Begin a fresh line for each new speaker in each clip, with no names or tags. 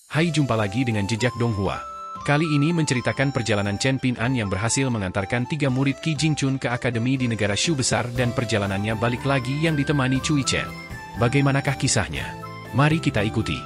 Hai, jumpa lagi dengan Jejak Donghua. Kali ini menceritakan perjalanan Chen Ping'an yang berhasil mengantarkan 3 murid Qi Jingchun ke akademi di negara Shu besar dan perjalanannya balik lagi yang ditemani Cui Chen. Bagaimanakah kisahnya? Mari kita ikuti.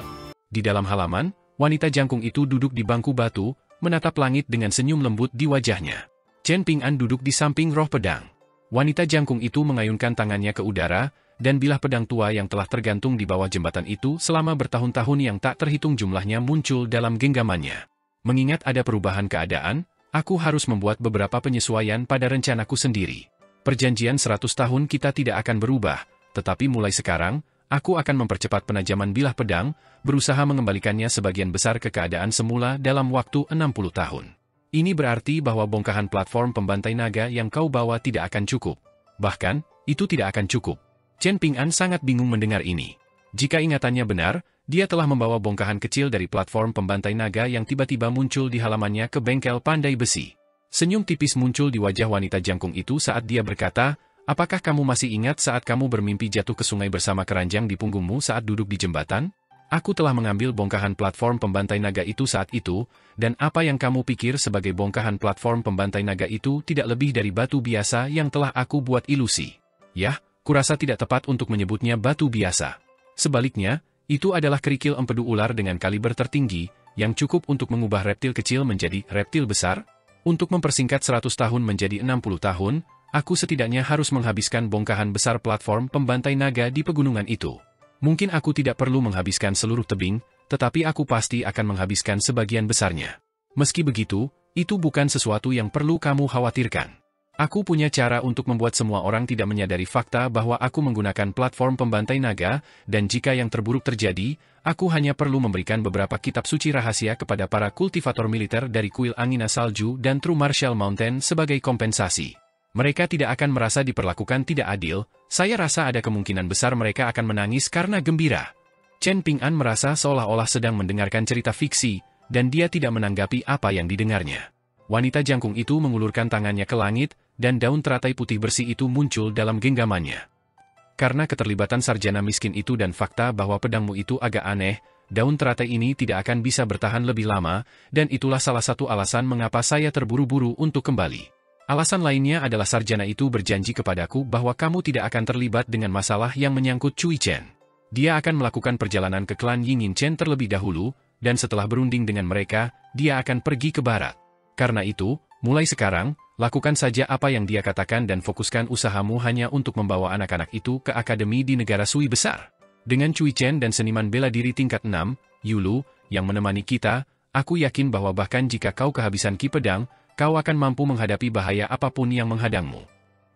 Di dalam halaman, wanita jangkung itu duduk di bangku batu, menatap langit dengan senyum lembut di wajahnya. Chen Ping'an duduk di samping roh pedang. Wanita jangkung itu mengayunkan tangannya ke udara, dan bilah pedang tua yang telah tergantung di bawah jembatan itu selama bertahun-tahun yang tak terhitung jumlahnya muncul dalam genggamannya. Mengingat ada perubahan keadaan, aku harus membuat beberapa penyesuaian pada rencanaku sendiri. Perjanjian 100 tahun kita tidak akan berubah, tetapi mulai sekarang, aku akan mempercepat penajaman bilah pedang, berusaha mengembalikannya sebagian besar ke keadaan semula dalam waktu 60 tahun. Ini berarti bahwa bongkahan platform pembantai naga yang kau bawa tidak akan cukup. Bahkan, itu tidak akan cukup. Chen Ping'an sangat bingung mendengar ini. Jika ingatannya benar, dia telah membawa bongkahan kecil dari platform pembantai naga yang tiba-tiba muncul di halamannya ke bengkel pandai besi. Senyum tipis muncul di wajah wanita jangkung itu saat dia berkata, "Apakah kamu masih ingat saat kamu bermimpi jatuh ke sungai bersama keranjang di punggungmu saat duduk di jembatan? Aku telah mengambil bongkahan platform pembantai naga itu saat itu, dan apa yang kamu pikir sebagai bongkahan platform pembantai naga itu tidak lebih dari batu biasa yang telah aku buat ilusi. Yah, kurasa tidak tepat untuk menyebutnya batu biasa. Sebaliknya, itu adalah kerikil empedu ular dengan kaliber tertinggi, yang cukup untuk mengubah reptil kecil menjadi reptil besar. Untuk mempersingkat 100 tahun menjadi 60 tahun, aku setidaknya harus menghabiskan bongkahan besar platform pembantai naga di pegunungan itu. Mungkin aku tidak perlu menghabiskan seluruh tebing, tetapi aku pasti akan menghabiskan sebagian besarnya. Meski begitu, itu bukan sesuatu yang perlu kamu khawatirkan. Aku punya cara untuk membuat semua orang tidak menyadari fakta bahwa aku menggunakan platform pembantai naga, dan jika yang terburuk terjadi, aku hanya perlu memberikan beberapa kitab suci rahasia kepada para kultivator militer dari kuil Angina Salju dan True Martial Mountain sebagai kompensasi. Mereka tidak akan merasa diperlakukan tidak adil, saya rasa ada kemungkinan besar mereka akan menangis karena gembira." Chen Ping'an merasa seolah-olah sedang mendengarkan cerita fiksi, dan dia tidak menanggapi apa yang didengarnya. Wanita jangkung itu mengulurkan tangannya ke langit, dan daun teratai putih bersih itu muncul dalam genggamannya. Karena keterlibatan sarjana miskin itu dan fakta bahwa pedangmu itu agak aneh, daun teratai ini tidak akan bisa bertahan lebih lama, dan itulah salah satu alasan mengapa saya terburu-buru untuk kembali. Alasan lainnya adalah sarjana itu berjanji kepadaku bahwa kamu tidak akan terlibat dengan masalah yang menyangkut Cui Chen. Dia akan melakukan perjalanan ke klan Yingin Chen terlebih dahulu, dan setelah berunding dengan mereka, dia akan pergi ke barat. Karena itu, mulai sekarang, lakukan saja apa yang dia katakan dan fokuskan usahamu hanya untuk membawa anak-anak itu ke akademi di negara Sui besar. Dengan Cui Chen dan seniman bela diri tingkat 6, Yulu, yang menemani kita, aku yakin bahwa bahkan jika kau kehabisan ki pedang, kau akan mampu menghadapi bahaya apapun yang menghadangmu."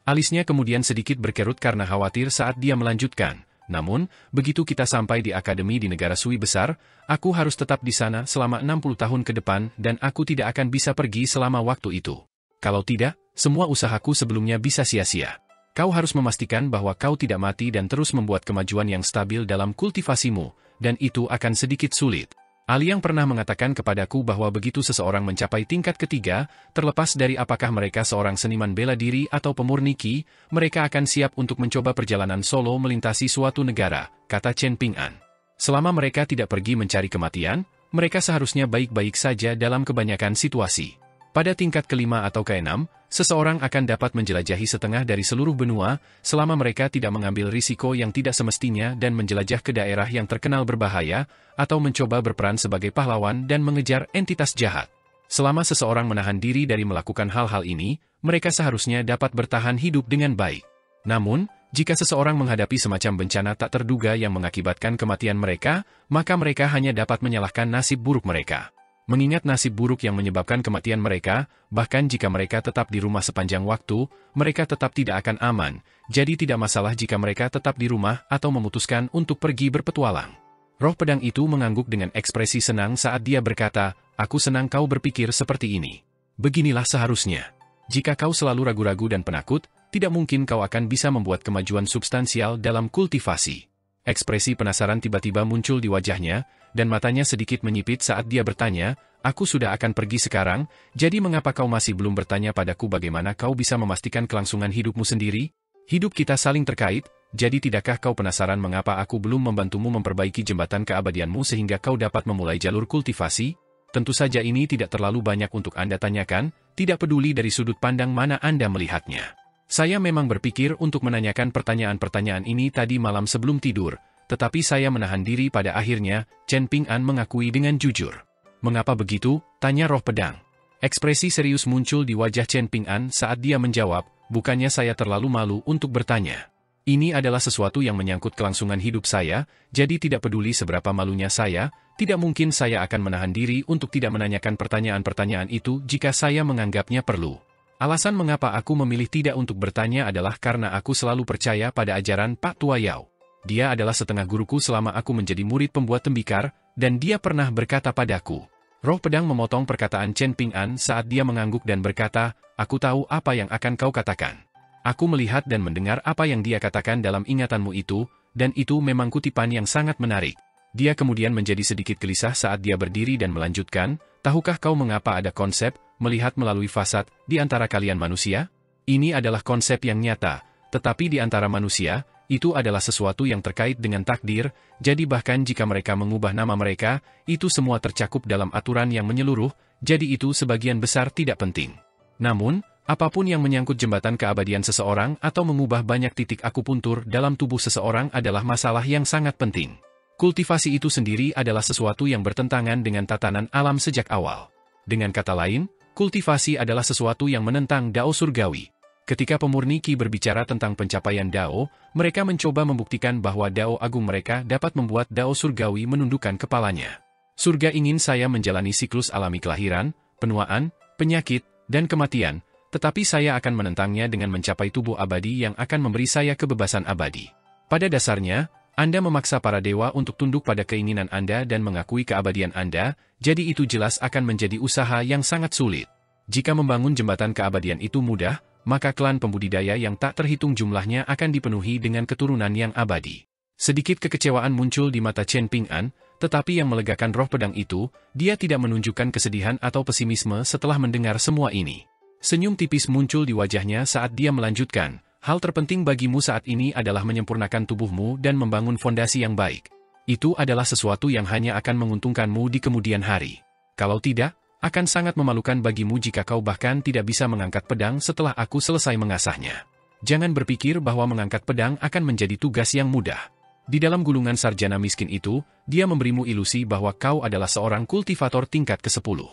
Alisnya kemudian sedikit berkerut karena khawatir saat dia melanjutkan, "Namun, begitu kita sampai di akademi di negara Sui besar, aku harus tetap di sana selama 60 tahun ke depan dan aku tidak akan bisa pergi selama waktu itu. Kalau tidak, semua usahaku sebelumnya bisa sia-sia. Kau harus memastikan bahwa kau tidak mati dan terus membuat kemajuan yang stabil dalam kultivasimu, dan itu akan sedikit sulit. Aliang pernah mengatakan kepadaku bahwa begitu seseorang mencapai tingkat ketiga, terlepas dari apakah mereka seorang seniman bela diri atau pemurni Qi, mereka akan siap untuk mencoba perjalanan solo melintasi suatu negara," kata Chen Ping'an. "Selama mereka tidak pergi mencari kematian, mereka seharusnya baik-baik saja dalam kebanyakan situasi. Pada tingkat kelima atau keenam, seseorang akan dapat menjelajahi setengah dari seluruh benua, selama mereka tidak mengambil risiko yang tidak semestinya dan menjelajah ke daerah yang terkenal berbahaya, atau mencoba berperan sebagai pahlawan dan mengejar entitas jahat. Selama seseorang menahan diri dari melakukan hal-hal ini, mereka seharusnya dapat bertahan hidup dengan baik. Namun, jika seseorang menghadapi semacam bencana tak terduga yang mengakibatkan kematian mereka, maka mereka hanya dapat menyalahkan nasib buruk mereka. Mengingat nasib buruk yang menyebabkan kematian mereka, bahkan jika mereka tetap di rumah sepanjang waktu, mereka tetap tidak akan aman, jadi tidak masalah jika mereka tetap di rumah atau memutuskan untuk pergi berpetualang." Roh pedang itu mengangguk dengan ekspresi senang saat dia berkata, "Aku senang kau berpikir seperti ini. Beginilah seharusnya. Jika kau selalu ragu-ragu dan penakut, tidak mungkin kau akan bisa membuat kemajuan substansial dalam kultivasi." Ekspresi penasaran tiba-tiba muncul di wajahnya, dan matanya sedikit menyipit saat dia bertanya, "Aku sudah akan pergi sekarang, jadi mengapa kau masih belum bertanya padaku bagaimana kau bisa memastikan kelangsungan hidupmu sendiri? Hidup kita saling terkait, Jadi tidakkah kau penasaran mengapa aku belum membantumu memperbaiki jembatan keabadianmu sehingga kau dapat memulai jalur kultivasi? Tentu saja ini tidak terlalu banyak untuk Anda tanyakan, tidak peduli dari sudut pandang mana Anda melihatnya. Saya memang berpikir untuk menanyakan pertanyaan-pertanyaan ini tadi malam sebelum tidur, tetapi saya menahan diri pada akhirnya, Chen Ping'an mengakui dengan jujur. Mengapa begitu? Tanya roh pedang. Ekspresi serius muncul di wajah Chen Ping'an saat dia menjawab, bukannya saya terlalu malu untuk bertanya. Ini adalah sesuatu yang menyangkut kelangsungan hidup saya, jadi tidak peduli seberapa malunya saya, tidak mungkin saya akan menahan diri untuk tidak menanyakan pertanyaan-pertanyaan itu jika saya menganggapnya perlu. Alasan mengapa aku memilih tidak untuk bertanya adalah karena aku selalu percaya pada ajaran Pak Tua Yao. Dia adalah setengah guruku selama aku menjadi murid pembuat tembikar, dan dia pernah berkata padaku. Roh pedang memotong perkataan Chen Ping'an saat dia mengangguk dan berkata, aku tahu apa yang akan kau katakan. Aku melihat dan mendengar apa yang dia katakan dalam ingatanmu itu, dan itu memang kutipan yang sangat menarik. Dia kemudian menjadi sedikit gelisah saat dia berdiri dan melanjutkan, tahukah kau mengapa ada konsep, melihat melalui fasad, di antara kalian manusia? Ini adalah konsep yang nyata, tetapi di antara manusia, itu adalah sesuatu yang terkait dengan takdir, jadi bahkan jika mereka mengubah nama mereka, itu semua tercakup dalam aturan yang menyeluruh, jadi itu sebagian besar tidak penting. Namun, apapun yang menyangkut jembatan keabadian seseorang atau mengubah banyak titik akupuntur dalam tubuh seseorang adalah masalah yang sangat penting. Kultivasi itu sendiri adalah sesuatu yang bertentangan dengan tatanan alam sejak awal. Dengan kata lain, kultivasi adalah sesuatu yang menentang Dao surgawi. Ketika pemurni Qi berbicara tentang pencapaian Dao, mereka mencoba membuktikan bahwa Dao agung mereka dapat membuat Dao surgawi menundukkan kepalanya. Surga ingin saya menjalani siklus alami kelahiran, penuaan, penyakit, dan kematian, tetapi saya akan menentangnya dengan mencapai tubuh abadi yang akan memberi saya kebebasan abadi. Pada dasarnya, Anda memaksa para dewa untuk tunduk pada keinginan Anda dan mengakui keabadian Anda, jadi itu jelas akan menjadi usaha yang sangat sulit. Jika membangun jembatan keabadian itu mudah, maka klan pembudidaya yang tak terhitung jumlahnya akan dipenuhi dengan keturunan yang abadi. Sedikit kekecewaan muncul di mata Chen Ping'an, tetapi yang melegakan roh pedang itu, dia tidak menunjukkan kesedihan atau pesimisme setelah mendengar semua ini. Senyum tipis muncul di wajahnya saat dia melanjutkan, hal terpenting bagimu saat ini adalah menyempurnakan tubuhmu dan membangun fondasi yang baik. Itu adalah sesuatu yang hanya akan menguntungkanmu di kemudian hari. Kalau tidak, akan sangat memalukan bagimu jika kau bahkan tidak bisa mengangkat pedang setelah aku selesai mengasahnya. Jangan berpikir bahwa mengangkat pedang akan menjadi tugas yang mudah. Di dalam gulungan sarjana miskin itu, dia memberimu ilusi bahwa kau adalah seorang kultivator tingkat ke-10.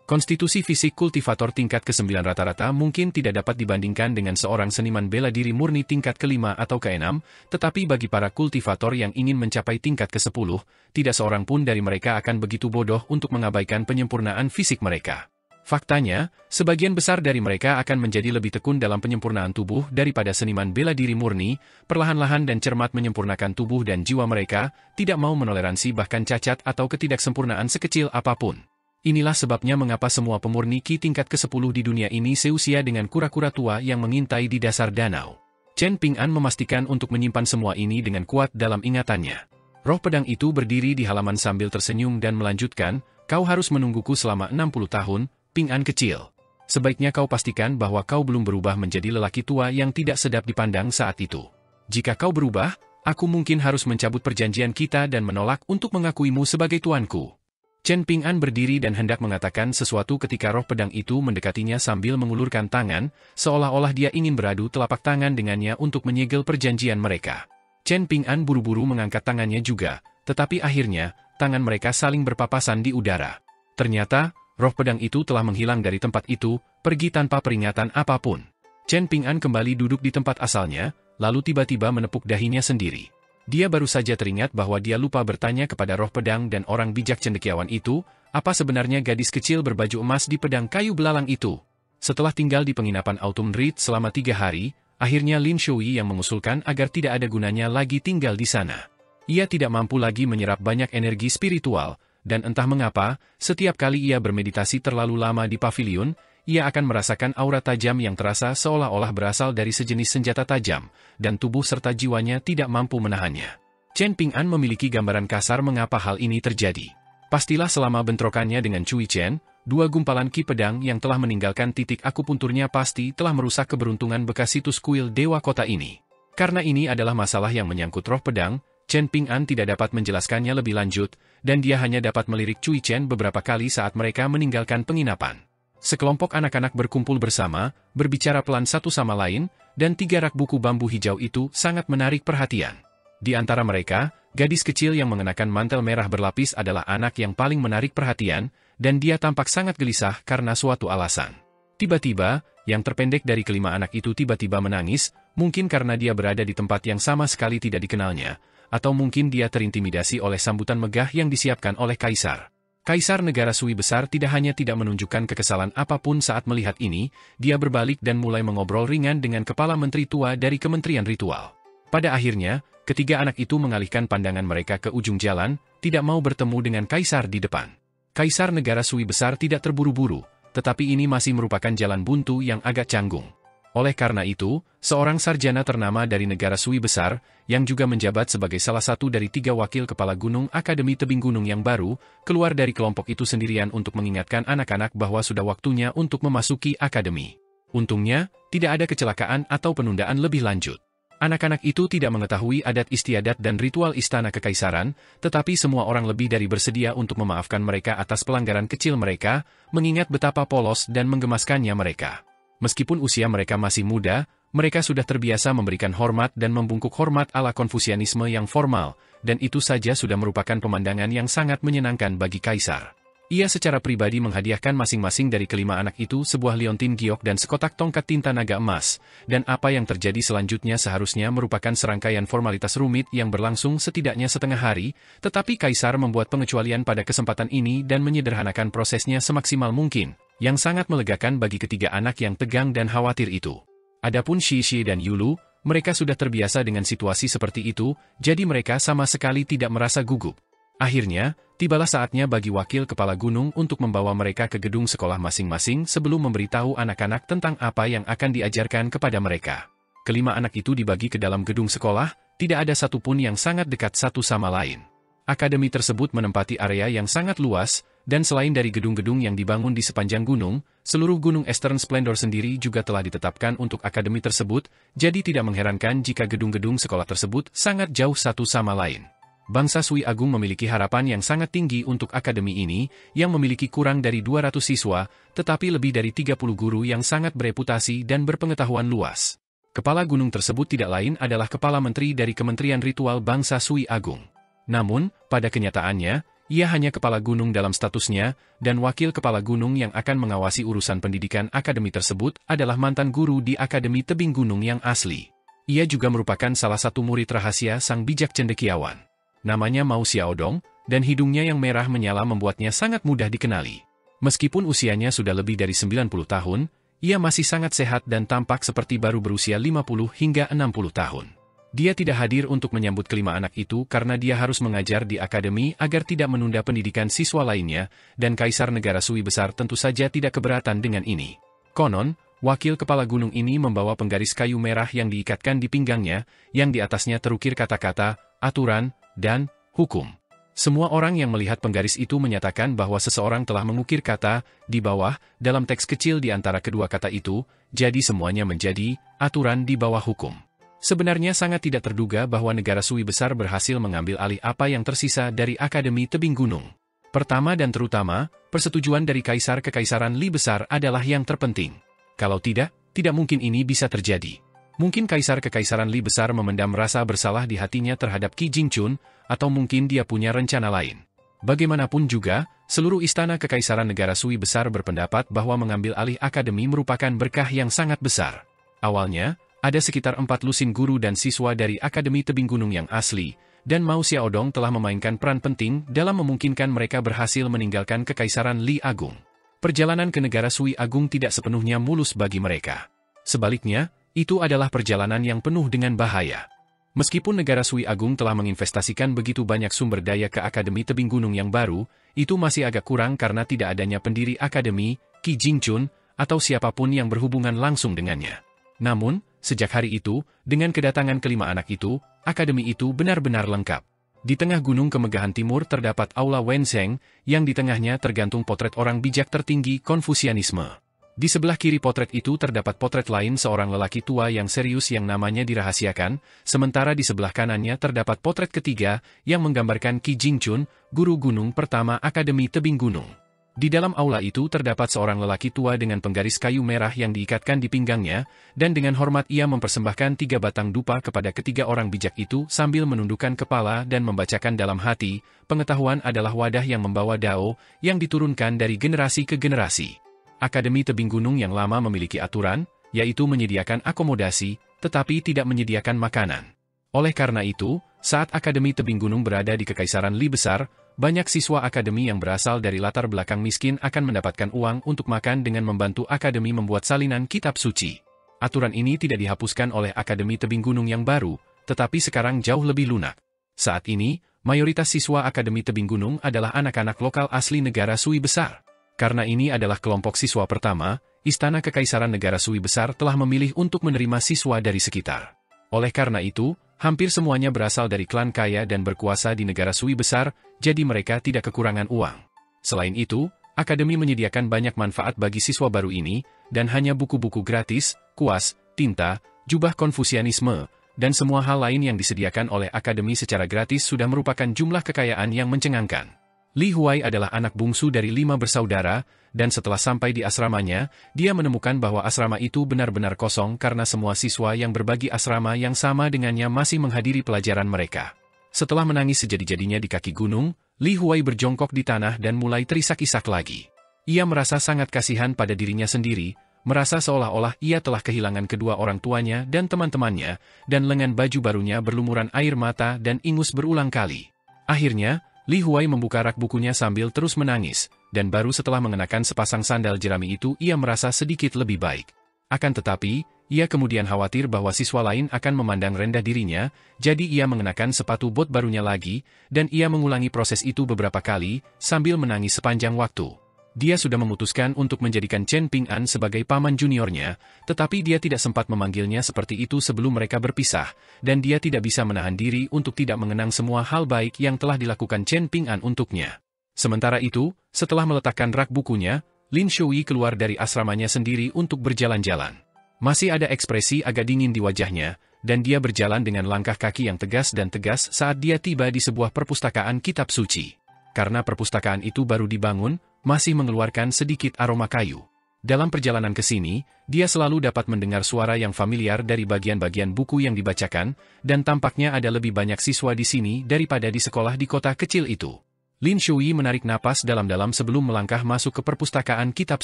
Konstitusi fisik kultivator tingkat ke-9 rata-rata mungkin tidak dapat dibandingkan dengan seorang seniman bela diri murni tingkat ke-5 atau ke-6, tetapi bagi para kultivator yang ingin mencapai tingkat ke-10, tidak seorang pun dari mereka akan begitu bodoh untuk mengabaikan penyempurnaan fisik mereka. Faktanya, sebagian besar dari mereka akan menjadi lebih tekun dalam penyempurnaan tubuh daripada seniman bela diri murni, perlahan-lahan dan cermat menyempurnakan tubuh dan jiwa mereka, tidak mau menoleransi bahkan cacat atau ketidaksempurnaan sekecil apapun. Inilah sebabnya mengapa semua pemurni Qi tingkat ke-10 di dunia ini seusia dengan kura-kura tua yang mengintai di dasar danau. Chen Ping'an memastikan untuk menyimpan semua ini dengan kuat dalam ingatannya. Roh pedang itu berdiri di halaman sambil tersenyum dan melanjutkan, kau harus menungguku selama 60 tahun, Ping'an kecil. Sebaiknya kau pastikan bahwa kau belum berubah menjadi lelaki tua yang tidak sedap dipandang saat itu. Jika kau berubah, aku mungkin harus mencabut perjanjian kita dan menolak untuk mengakuimu sebagai tuanku. Chen Ping'an berdiri dan hendak mengatakan sesuatu ketika roh pedang itu mendekatinya sambil mengulurkan tangan, seolah-olah dia ingin beradu telapak tangan dengannya untuk menyegel perjanjian mereka. Chen Ping'an buru-buru mengangkat tangannya juga, tetapi akhirnya, tangan mereka saling berpapasan di udara. Ternyata, roh pedang itu telah menghilang dari tempat itu, pergi tanpa peringatan apapun. Chen Ping'an kembali duduk di tempat asalnya, lalu tiba-tiba menepuk dahinya sendiri. Dia baru saja teringat bahwa dia lupa bertanya kepada roh pedang dan orang bijak cendekiawan itu, apa sebenarnya gadis kecil berbaju emas di pedang kayu belalang itu. Setelah tinggal di penginapan Autumn Reed selama 3 hari, akhirnya Lin Shui yang mengusulkan agar tidak ada gunanya lagi tinggal di sana. Ia tidak mampu lagi menyerap banyak energi spiritual, dan entah mengapa, setiap kali ia bermeditasi terlalu lama di pavilion, ia akan merasakan aura tajam yang terasa seolah-olah berasal dari sejenis senjata tajam, dan tubuh serta jiwanya tidak mampu menahannya. Chen Ping'an memiliki gambaran kasar mengapa hal ini terjadi. Pastilah selama bentrokannya dengan Cui Chen, 2 gumpalan ki pedang yang telah meninggalkan titik akupunturnya pasti telah merusak keberuntungan bekas situs kuil Dewa Kota ini. Karena ini adalah masalah yang menyangkut roh pedang, Chen Ping'an tidak dapat menjelaskannya lebih lanjut, dan dia hanya dapat melirik Cui Chen beberapa kali saat mereka meninggalkan penginapan. Sekelompok anak-anak berkumpul bersama, berbicara pelan satu sama lain, dan 3 rak buku bambu hijau itu sangat menarik perhatian. Di antara mereka, gadis kecil yang mengenakan mantel merah berlapis adalah anak yang paling menarik perhatian, dan dia tampak sangat gelisah karena suatu alasan. Tiba-tiba, yang terpendek dari kelima anak itu tiba-tiba menangis, mungkin karena dia berada di tempat yang sama sekali tidak dikenalnya, atau mungkin dia terintimidasi oleh sambutan megah yang disiapkan oleh Kaisar. Kaisar negara Sui besar tidak hanya tidak menunjukkan kekesalan apapun saat melihat ini, dia berbalik dan mulai mengobrol ringan dengan kepala menteri tua dari Kementerian Ritual. Pada akhirnya, ketiga anak itu mengalihkan pandangan mereka ke ujung jalan, tidak mau bertemu dengan Kaisar di depan. Kaisar negara Sui besar tidak terburu-buru, tetapi ini masih merupakan jalan buntu yang agak canggung. Oleh karena itu, seorang sarjana ternama dari negara Sui besar, yang juga menjabat sebagai salah satu dari 3 wakil kepala gunung Akademi Tebing Gunung yang baru, keluar dari kelompok itu sendirian untuk mengingatkan anak-anak bahwa sudah waktunya untuk memasuki akademi. Untungnya, tidak ada kecelakaan atau penundaan lebih lanjut. Anak-anak itu tidak mengetahui adat istiadat dan ritual istana kekaisaran, tetapi semua orang lebih dari bersedia untuk memaafkan mereka atas pelanggaran kecil mereka, mengingat betapa polos dan menggemaskannya mereka. Meskipun usia mereka masih muda, mereka sudah terbiasa memberikan hormat dan membungkuk hormat ala Konfusianisme yang formal, dan itu saja sudah merupakan pemandangan yang sangat menyenangkan bagi Kaisar. Ia secara pribadi menghadiahkan masing-masing dari kelima anak itu sebuah liontin giok dan sekotak tongkat tinta naga emas, dan apa yang terjadi selanjutnya seharusnya merupakan serangkaian formalitas rumit yang berlangsung setidaknya setengah hari, tetapi Kaisar membuat pengecualian pada kesempatan ini dan menyederhanakan prosesnya semaksimal mungkin, yang sangat melegakan bagi ketiga anak yang tegang dan khawatir itu. Adapun Shi dan Yulu, mereka sudah terbiasa dengan situasi seperti itu, jadi mereka sama sekali tidak merasa gugup. Akhirnya, tibalah saatnya bagi wakil kepala gunung untuk membawa mereka ke gedung sekolah masing-masing sebelum memberitahu anak-anak tentang apa yang akan diajarkan kepada mereka. Kelima anak itu dibagi ke dalam gedung sekolah, tidak ada satupun yang sangat dekat satu sama lain. Akademi tersebut menempati area yang sangat luas, dan selain dari gedung-gedung yang dibangun di sepanjang gunung, seluruh gunung Eastern Splendor sendiri juga telah ditetapkan untuk akademi tersebut, jadi tidak mengherankan jika gedung-gedung sekolah tersebut sangat jauh satu sama lain. Bangsa Sui Agung memiliki harapan yang sangat tinggi untuk akademi ini, yang memiliki kurang dari 200 siswa, tetapi lebih dari 30 guru yang sangat bereputasi dan berpengetahuan luas. Kepala gunung tersebut tidak lain adalah Kepala Menteri dari Kementerian Ritual Bangsa Sui Agung. Namun, pada kenyataannya, ia hanya kepala gunung dalam statusnya, dan wakil kepala gunung yang akan mengawasi urusan pendidikan akademi tersebut adalah mantan guru di Akademi Tebing Gunung yang asli. Ia juga merupakan salah satu murid rahasia sang bijak cendekiawan. Namanya Mao Xiaodong, dan hidungnya yang merah menyala membuatnya sangat mudah dikenali. Meskipun usianya sudah lebih dari 90 tahun, ia masih sangat sehat dan tampak seperti baru berusia 50 hingga 60 tahun. Dia tidak hadir untuk menyambut kelima anak itu karena dia harus mengajar di akademi agar tidak menunda pendidikan siswa lainnya, dan Kaisar Negara Sui Besar tentu saja tidak keberatan dengan ini. Konon, wakil kepala gunung ini membawa penggaris kayu merah yang diikatkan di pinggangnya, yang di atasnya terukir kata-kata, aturan, dan hukum. Semua orang yang melihat penggaris itu menyatakan bahwa seseorang telah mengukir kata di bawah dalam teks kecil di antara kedua kata itu, jadi semuanya menjadi aturan di bawah hukum. Sebenarnya sangat tidak terduga bahwa negara Sui besar berhasil mengambil alih apa yang tersisa dari Akademi Tebing Gunung. Pertama dan terutama, persetujuan dari Kaisar Kekaisaran Li besar adalah yang terpenting. Kalau tidak mungkin ini bisa terjadi. Mungkin Kaisar Kekaisaran Li besar memendam rasa bersalah di hatinya terhadap Qi Jingchun, atau mungkin dia punya rencana lain. Bagaimanapun juga, seluruh istana Kekaisaran Negara Sui besar berpendapat bahwa mengambil alih akademi merupakan berkah yang sangat besar. Awalnya, ada sekitar 4 lusin guru dan siswa dari Akademi Tebing Gunung yang asli, dan Mao Xiaodong telah memainkan peran penting dalam memungkinkan mereka berhasil meninggalkan Kekaisaran Li Agung. Perjalanan ke negara Sui Agung tidak sepenuhnya mulus bagi mereka. Sebaliknya, itu adalah perjalanan yang penuh dengan bahaya. Meskipun negara Sui Agung telah menginvestasikan begitu banyak sumber daya ke Akademi Tebing Gunung yang baru, itu masih agak kurang karena tidak adanya pendiri akademi, Qi Jingchun, atau siapapun yang berhubungan langsung dengannya. Namun, sejak hari itu, dengan kedatangan kelima anak itu, akademi itu benar-benar lengkap. Di tengah gunung kemegahan timur terdapat Aula Wenzheng, yang di tengahnya tergantung potret orang bijak tertinggi Konfusianisme. Di sebelah kiri potret itu terdapat potret lain seorang lelaki tua yang serius yang namanya dirahasiakan, sementara di sebelah kanannya terdapat potret ketiga yang menggambarkan Qi Jingchun, guru gunung pertama Akademi Tebing Gunung. Di dalam aula itu terdapat seorang lelaki tua dengan penggaris kayu merah yang diikatkan di pinggangnya, dan dengan hormat ia mempersembahkan 3 batang dupa kepada ketiga orang bijak itu sambil menundukkan kepala dan membacakan dalam hati, pengetahuan adalah wadah yang membawa dao, yang diturunkan dari generasi ke generasi. Akademi Tebing Gunung yang lama memiliki aturan, yaitu menyediakan akomodasi, tetapi tidak menyediakan makanan. Oleh karena itu, saat Akademi Tebing Gunung berada di Kekaisaran Li Besar, banyak siswa akademi yang berasal dari latar belakang miskin akan mendapatkan uang untuk makan dengan membantu akademi membuat salinan kitab suci. Aturan ini tidak dihapuskan oleh Akademi Tebing Gunung yang baru, tetapi sekarang jauh lebih lunak. Saat ini, mayoritas siswa Akademi Tebing Gunung adalah anak-anak lokal asli negara Sui Besar. Karena ini adalah kelompok siswa pertama, Istana Kekaisaran Negara Sui Besar telah memilih untuk menerima siswa dari sekitar. Oleh karena itu, hampir semuanya berasal dari klan kaya dan berkuasa di negara Sui Besar, jadi mereka tidak kekurangan uang. Selain itu, akademi menyediakan banyak manfaat bagi siswa baru ini, dan hanya buku-buku gratis, kuas, tinta, jubah Konfusianisme, dan semua hal lain yang disediakan oleh akademi secara gratis sudah merupakan jumlah kekayaan yang mencengangkan. Li Huai adalah anak bungsu dari 5 bersaudara, dan setelah sampai di asramanya, dia menemukan bahwa asrama itu benar-benar kosong karena semua siswa yang berbagi asrama yang sama dengannya masih menghadiri pelajaran mereka. Setelah menangis sejadi-jadinya di kaki gunung, Li Huai berjongkok di tanah dan mulai terisak-isak lagi. Ia merasa sangat kasihan pada dirinya sendiri, merasa seolah-olah ia telah kehilangan kedua orang tuanya dan teman-temannya, dan lengan baju barunya berlumuran air mata dan ingus berulang kali. Akhirnya, Li Huai membuka rak bukunya sambil terus menangis, dan baru setelah mengenakan sepasang sandal jerami itu ia merasa sedikit lebih baik. Akan tetapi, ia kemudian khawatir bahwa siswa lain akan memandang rendah dirinya, jadi ia mengenakan sepatu bot barunya lagi, dan ia mengulangi proses itu beberapa kali, sambil menangis sepanjang waktu. Dia sudah memutuskan untuk menjadikan Chen Ping'an sebagai paman juniornya, tetapi dia tidak sempat memanggilnya seperti itu sebelum mereka berpisah, dan dia tidak bisa menahan diri untuk tidak mengenang semua hal baik yang telah dilakukan Chen Ping'an untuknya. Sementara itu, setelah meletakkan rak bukunya, Lin Shui keluar dari asramanya sendiri untuk berjalan-jalan. Masih ada ekspresi agak dingin di wajahnya, dan dia berjalan dengan langkah kaki yang tegas dan tegas saat dia tiba di sebuah perpustakaan kitab suci. Karena perpustakaan itu baru dibangun, masih mengeluarkan sedikit aroma kayu. Dalam perjalanan ke sini, dia selalu dapat mendengar suara yang familiar dari bagian-bagian buku yang dibacakan, dan tampaknya ada lebih banyak siswa di sini daripada di sekolah di kota kecil itu. Lin Shui menarik napas dalam-dalam sebelum melangkah masuk ke perpustakaan kitab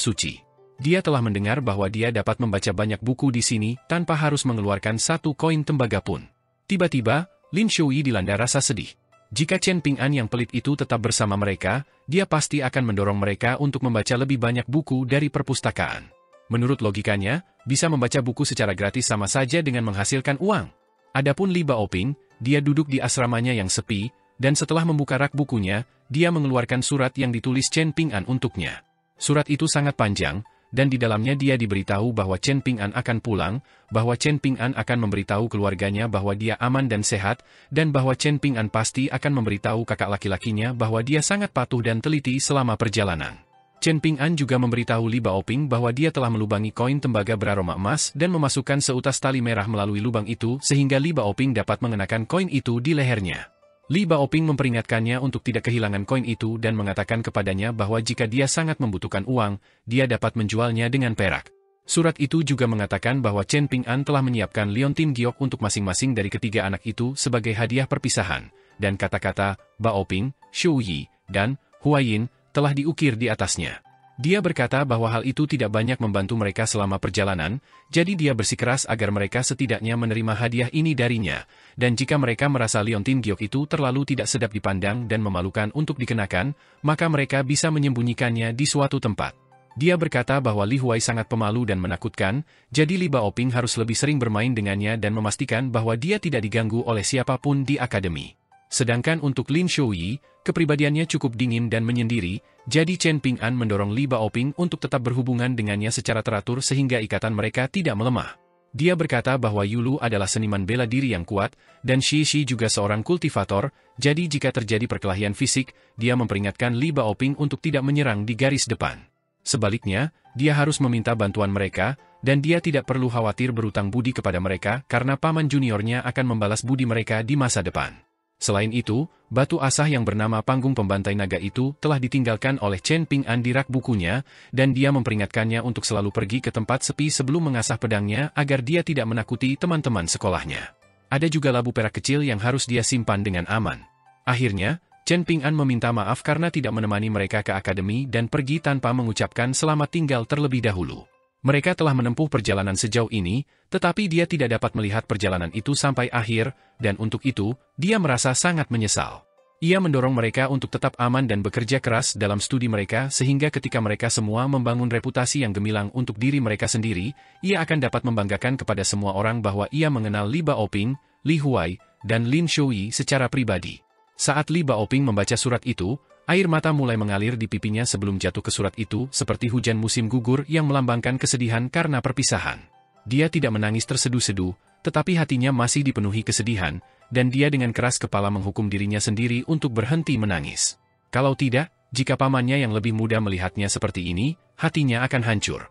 suci. Dia telah mendengar bahwa dia dapat membaca banyak buku di sini tanpa harus mengeluarkan 1 koin tembaga pun. Tiba-tiba, Lin Shui dilanda rasa sedih. Jika Chen Ping'an yang pelit itu tetap bersama mereka, dia pasti akan mendorong mereka untuk membaca lebih banyak buku dari perpustakaan. Menurut logikanya, bisa membaca buku secara gratis sama saja dengan menghasilkan uang. Adapun Li Baoping, dia duduk di asramanya yang sepi, dan setelah membuka rak bukunya, dia mengeluarkan surat yang ditulis Chen Ping'an untuknya. Surat itu sangat panjang, dan di dalamnya dia diberitahu bahwa Chen Ping'an akan pulang, bahwa Chen Ping'an akan memberitahu keluarganya bahwa dia aman dan sehat, dan bahwa Chen Ping'an pasti akan memberitahu kakak laki-lakinya bahwa dia sangat patuh dan teliti selama perjalanan. Chen Ping'an juga memberitahu Li Baoping bahwa dia telah melubangi koin tembaga beraroma emas dan memasukkan seutas tali merah melalui lubang itu sehingga Li Baoping dapat mengenakan koin itu di lehernya. Li Baoping memperingatkannya untuk tidak kehilangan koin itu dan mengatakan kepadanya bahwa jika dia sangat membutuhkan uang, dia dapat menjualnya dengan perak. Surat itu juga mengatakan bahwa Chen Ping'an telah menyiapkan liontin giok untuk masing-masing dari ketiga anak itu sebagai hadiah perpisahan, dan kata-kata Baoping, Shu Yi, dan Huayin telah diukir di atasnya. Dia berkata bahwa hal itu tidak banyak membantu mereka selama perjalanan, jadi dia bersikeras agar mereka setidaknya menerima hadiah ini darinya, dan jika mereka merasa liontin giok itu terlalu tidak sedap dipandang dan memalukan untuk dikenakan, maka mereka bisa menyembunyikannya di suatu tempat. Dia berkata bahwa Li Huai sangat pemalu dan menakutkan, jadi Li Baoping harus lebih sering bermain dengannya dan memastikan bahwa dia tidak diganggu oleh siapapun di akademi. Sedangkan untuk Lin Shui, kepribadiannya cukup dingin dan menyendiri, jadi Chen Ping'an mendorong Li Baoping untuk tetap berhubungan dengannya secara teratur sehingga ikatan mereka tidak melemah. Dia berkata bahwa Yulu adalah seniman bela diri yang kuat, dan Shi juga seorang kultivator, jadi jika terjadi perkelahian fisik, dia memperingatkan Li Baoping untuk tidak menyerang di garis depan. Sebaliknya, dia harus meminta bantuan mereka, dan dia tidak perlu khawatir berutang budi kepada mereka karena paman juniornya akan membalas budi mereka di masa depan. Selain itu, batu asah yang bernama Panggung Pembantai Naga itu telah ditinggalkan oleh Chen Ping'an di rak bukunya, dan dia memperingatkannya untuk selalu pergi ke tempat sepi sebelum mengasah pedangnya agar dia tidak menakuti teman-teman sekolahnya. Ada juga labu perak kecil yang harus dia simpan dengan aman. Akhirnya, Chen Ping'an meminta maaf karena tidak menemani mereka ke akademi dan pergi tanpa mengucapkan selamat tinggal terlebih dahulu. Mereka telah menempuh perjalanan sejauh ini, tetapi dia tidak dapat melihat perjalanan itu sampai akhir, dan untuk itu, dia merasa sangat menyesal. Ia mendorong mereka untuk tetap aman dan bekerja keras dalam studi mereka sehingga ketika mereka semua membangun reputasi yang gemilang untuk diri mereka sendiri, ia akan dapat membanggakan kepada semua orang bahwa ia mengenal Li Baoping, Li Huai, dan Lin Shuyi secara pribadi. Saat Li Baoping membaca surat itu, air mata mulai mengalir di pipinya sebelum jatuh ke surat itu seperti hujan musim gugur yang melambangkan kesedihan karena perpisahan. Dia tidak menangis terseduh-seduh, tetapi hatinya masih dipenuhi kesedihan, dan dia dengan keras kepala menghukum dirinya sendiri untuk berhenti menangis. Kalau tidak, jika pamannya yang lebih muda melihatnya seperti ini, hatinya akan hancur.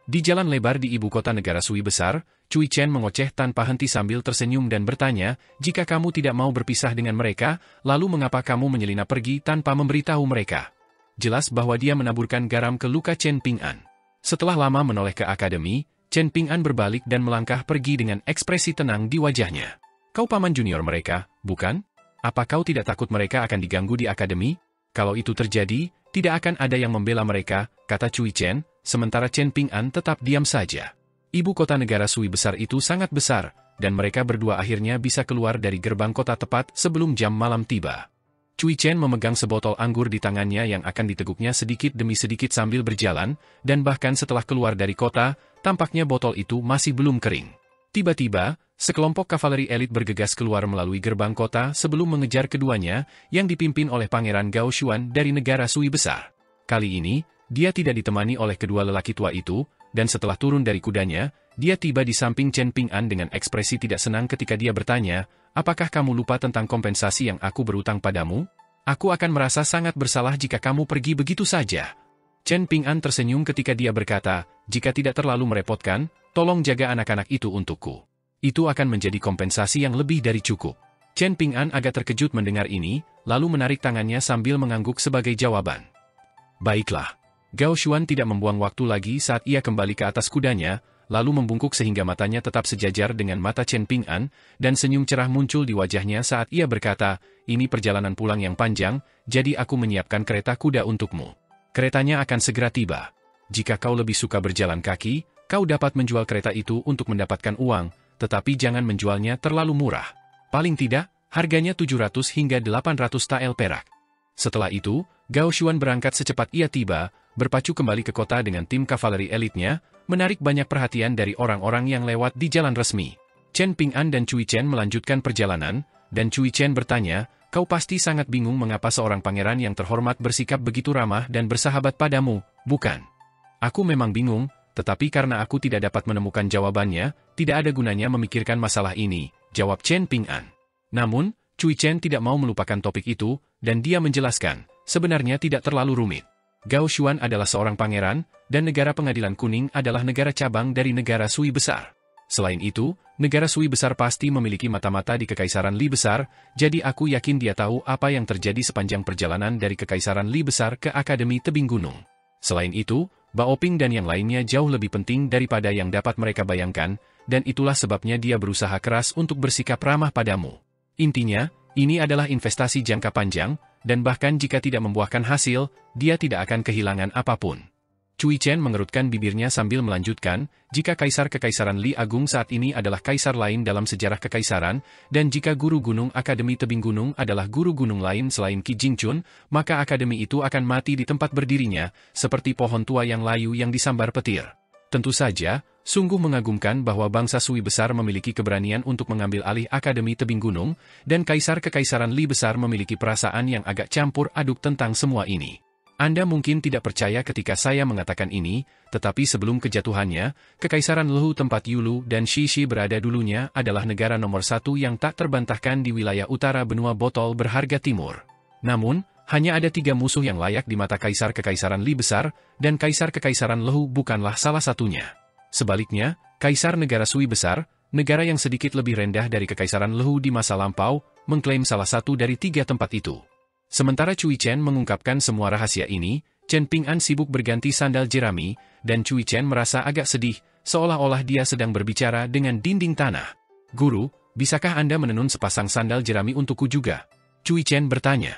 Di jalan lebar di ibu kota negara Sui besar, Cui Chen mengoceh tanpa henti sambil tersenyum dan bertanya, jika kamu tidak mau berpisah dengan mereka, lalu mengapa kamu menyelinap pergi tanpa memberitahu mereka? Jelas bahwa dia menaburkan garam ke luka Chen Ping'an. Setelah lama menoleh ke akademi, Chen Ping'an berbalik dan melangkah pergi dengan ekspresi tenang di wajahnya. Kau paman junior mereka, bukan? Apa kau tidak takut mereka akan diganggu di akademi? Kalau itu terjadi, tidak akan ada yang membela mereka, kata Cui Chen, sementara Chen Ping'an tetap diam saja. Ibu kota negara Sui besar itu sangat besar, dan mereka berdua akhirnya bisa keluar dari gerbang kota tepat sebelum jam malam tiba. Cui Chen memegang sebotol anggur di tangannya yang akan diteguknya sedikit demi sedikit sambil berjalan, dan bahkan setelah keluar dari kota, tampaknya botol itu masih belum kering. Tiba-tiba, sekelompok kavaleri elit bergegas keluar melalui gerbang kota sebelum mengejar keduanya, yang dipimpin oleh Pangeran Gao Xuan dari negara Sui besar. Kali ini, dia tidak ditemani oleh kedua lelaki tua itu, dan setelah turun dari kudanya, dia tiba di samping Chen Ping'an dengan ekspresi tidak senang ketika dia bertanya, apakah kamu lupa tentang kompensasi yang aku berutang padamu? Aku akan merasa sangat bersalah jika kamu pergi begitu saja. Chen Ping'an tersenyum ketika dia berkata, jika tidak terlalu merepotkan, tolong jaga anak-anak itu untukku. Itu akan menjadi kompensasi yang lebih dari cukup. Chen Ping'an agak terkejut mendengar ini, lalu menarik tangannya sambil mengangguk sebagai jawaban. Baiklah. Gao Xuan tidak membuang waktu lagi saat ia kembali ke atas kudanya, lalu membungkuk sehingga matanya tetap sejajar dengan mata Chen Ping'an, dan senyum cerah muncul di wajahnya saat ia berkata, ini perjalanan pulang yang panjang, jadi aku menyiapkan kereta kuda untukmu. Keretanya akan segera tiba. Jika kau lebih suka berjalan kaki, kau dapat menjual kereta itu untuk mendapatkan uang, tetapi jangan menjualnya terlalu murah. Paling tidak, harganya 700 hingga 800 tael perak. Setelah itu, Gao Xuan berangkat secepat ia tiba, berpacu kembali ke kota dengan tim kavaleri elitnya, menarik banyak perhatian dari orang-orang yang lewat di jalan resmi. Chen Ping'an dan Cui Chen melanjutkan perjalanan, dan Cui Chen bertanya, kau pasti sangat bingung mengapa seorang pangeran yang terhormat bersikap begitu ramah dan bersahabat padamu, bukan? Aku memang bingung, tetapi karena aku tidak dapat menemukan jawabannya, tidak ada gunanya memikirkan masalah ini, jawab Chen Ping'an. Namun, Cui Chen tidak mau melupakan topik itu, dan dia menjelaskan, sebenarnya tidak terlalu rumit. Gao Xuan adalah seorang pangeran, dan negara pengadilan kuning adalah negara cabang dari negara Sui besar. Selain itu, negara Sui besar pasti memiliki mata-mata di Kekaisaran Li besar, jadi aku yakin dia tahu apa yang terjadi sepanjang perjalanan dari Kekaisaran Li besar ke Akademi Tebing Gunung. Selain itu, Baoping dan yang lainnya jauh lebih penting daripada yang dapat mereka bayangkan, dan itulah sebabnya dia berusaha keras untuk bersikap ramah padamu. Intinya, ini adalah investasi jangka panjang, dan bahkan jika tidak membuahkan hasil, dia tidak akan kehilangan apapun. Cui Chen mengerutkan bibirnya sambil melanjutkan, jika Kaisar Kekaisaran Li Agung saat ini adalah kaisar lain dalam sejarah kekaisaran, dan jika guru gunung Akademi Tebing Gunung adalah guru gunung lain selain Qi Jingchun, maka akademi itu akan mati di tempat berdirinya, seperti pohon tua yang layu yang disambar petir. Tentu saja, sungguh mengagumkan bahwa bangsa Sui besar memiliki keberanian untuk mengambil alih Akademi Tebing Gunung, dan Kaisar Kekaisaran Li besar memiliki perasaan yang agak campur aduk tentang semua ini. Anda mungkin tidak percaya ketika saya mengatakan ini, tetapi sebelum kejatuhannya, Kekaisaran Lehu tempat Yulu dan Shishi berada dulunya adalah negara nomor 1 yang tak terbantahkan di wilayah utara benua botol berharga timur. Namun, Hanya ada 3 musuh yang layak di mata Kaisar Kekaisaran Li Besar, dan Kaisar Kekaisaran Lehu bukanlah salah satunya. Sebaliknya, Kaisar Negara Sui Besar, negara yang sedikit lebih rendah dari Kekaisaran Lehu di masa lampau, mengklaim salah satu dari 3 tempat itu. Sementara Cui Chen mengungkapkan semua rahasia ini, Chen Ping'an sibuk berganti sandal jerami, dan Cui Chen merasa agak sedih, seolah-olah dia sedang berbicara dengan dinding tanah. Guru, bisakah Anda menenun sepasang sandal jerami untukku juga? Cui Chen bertanya.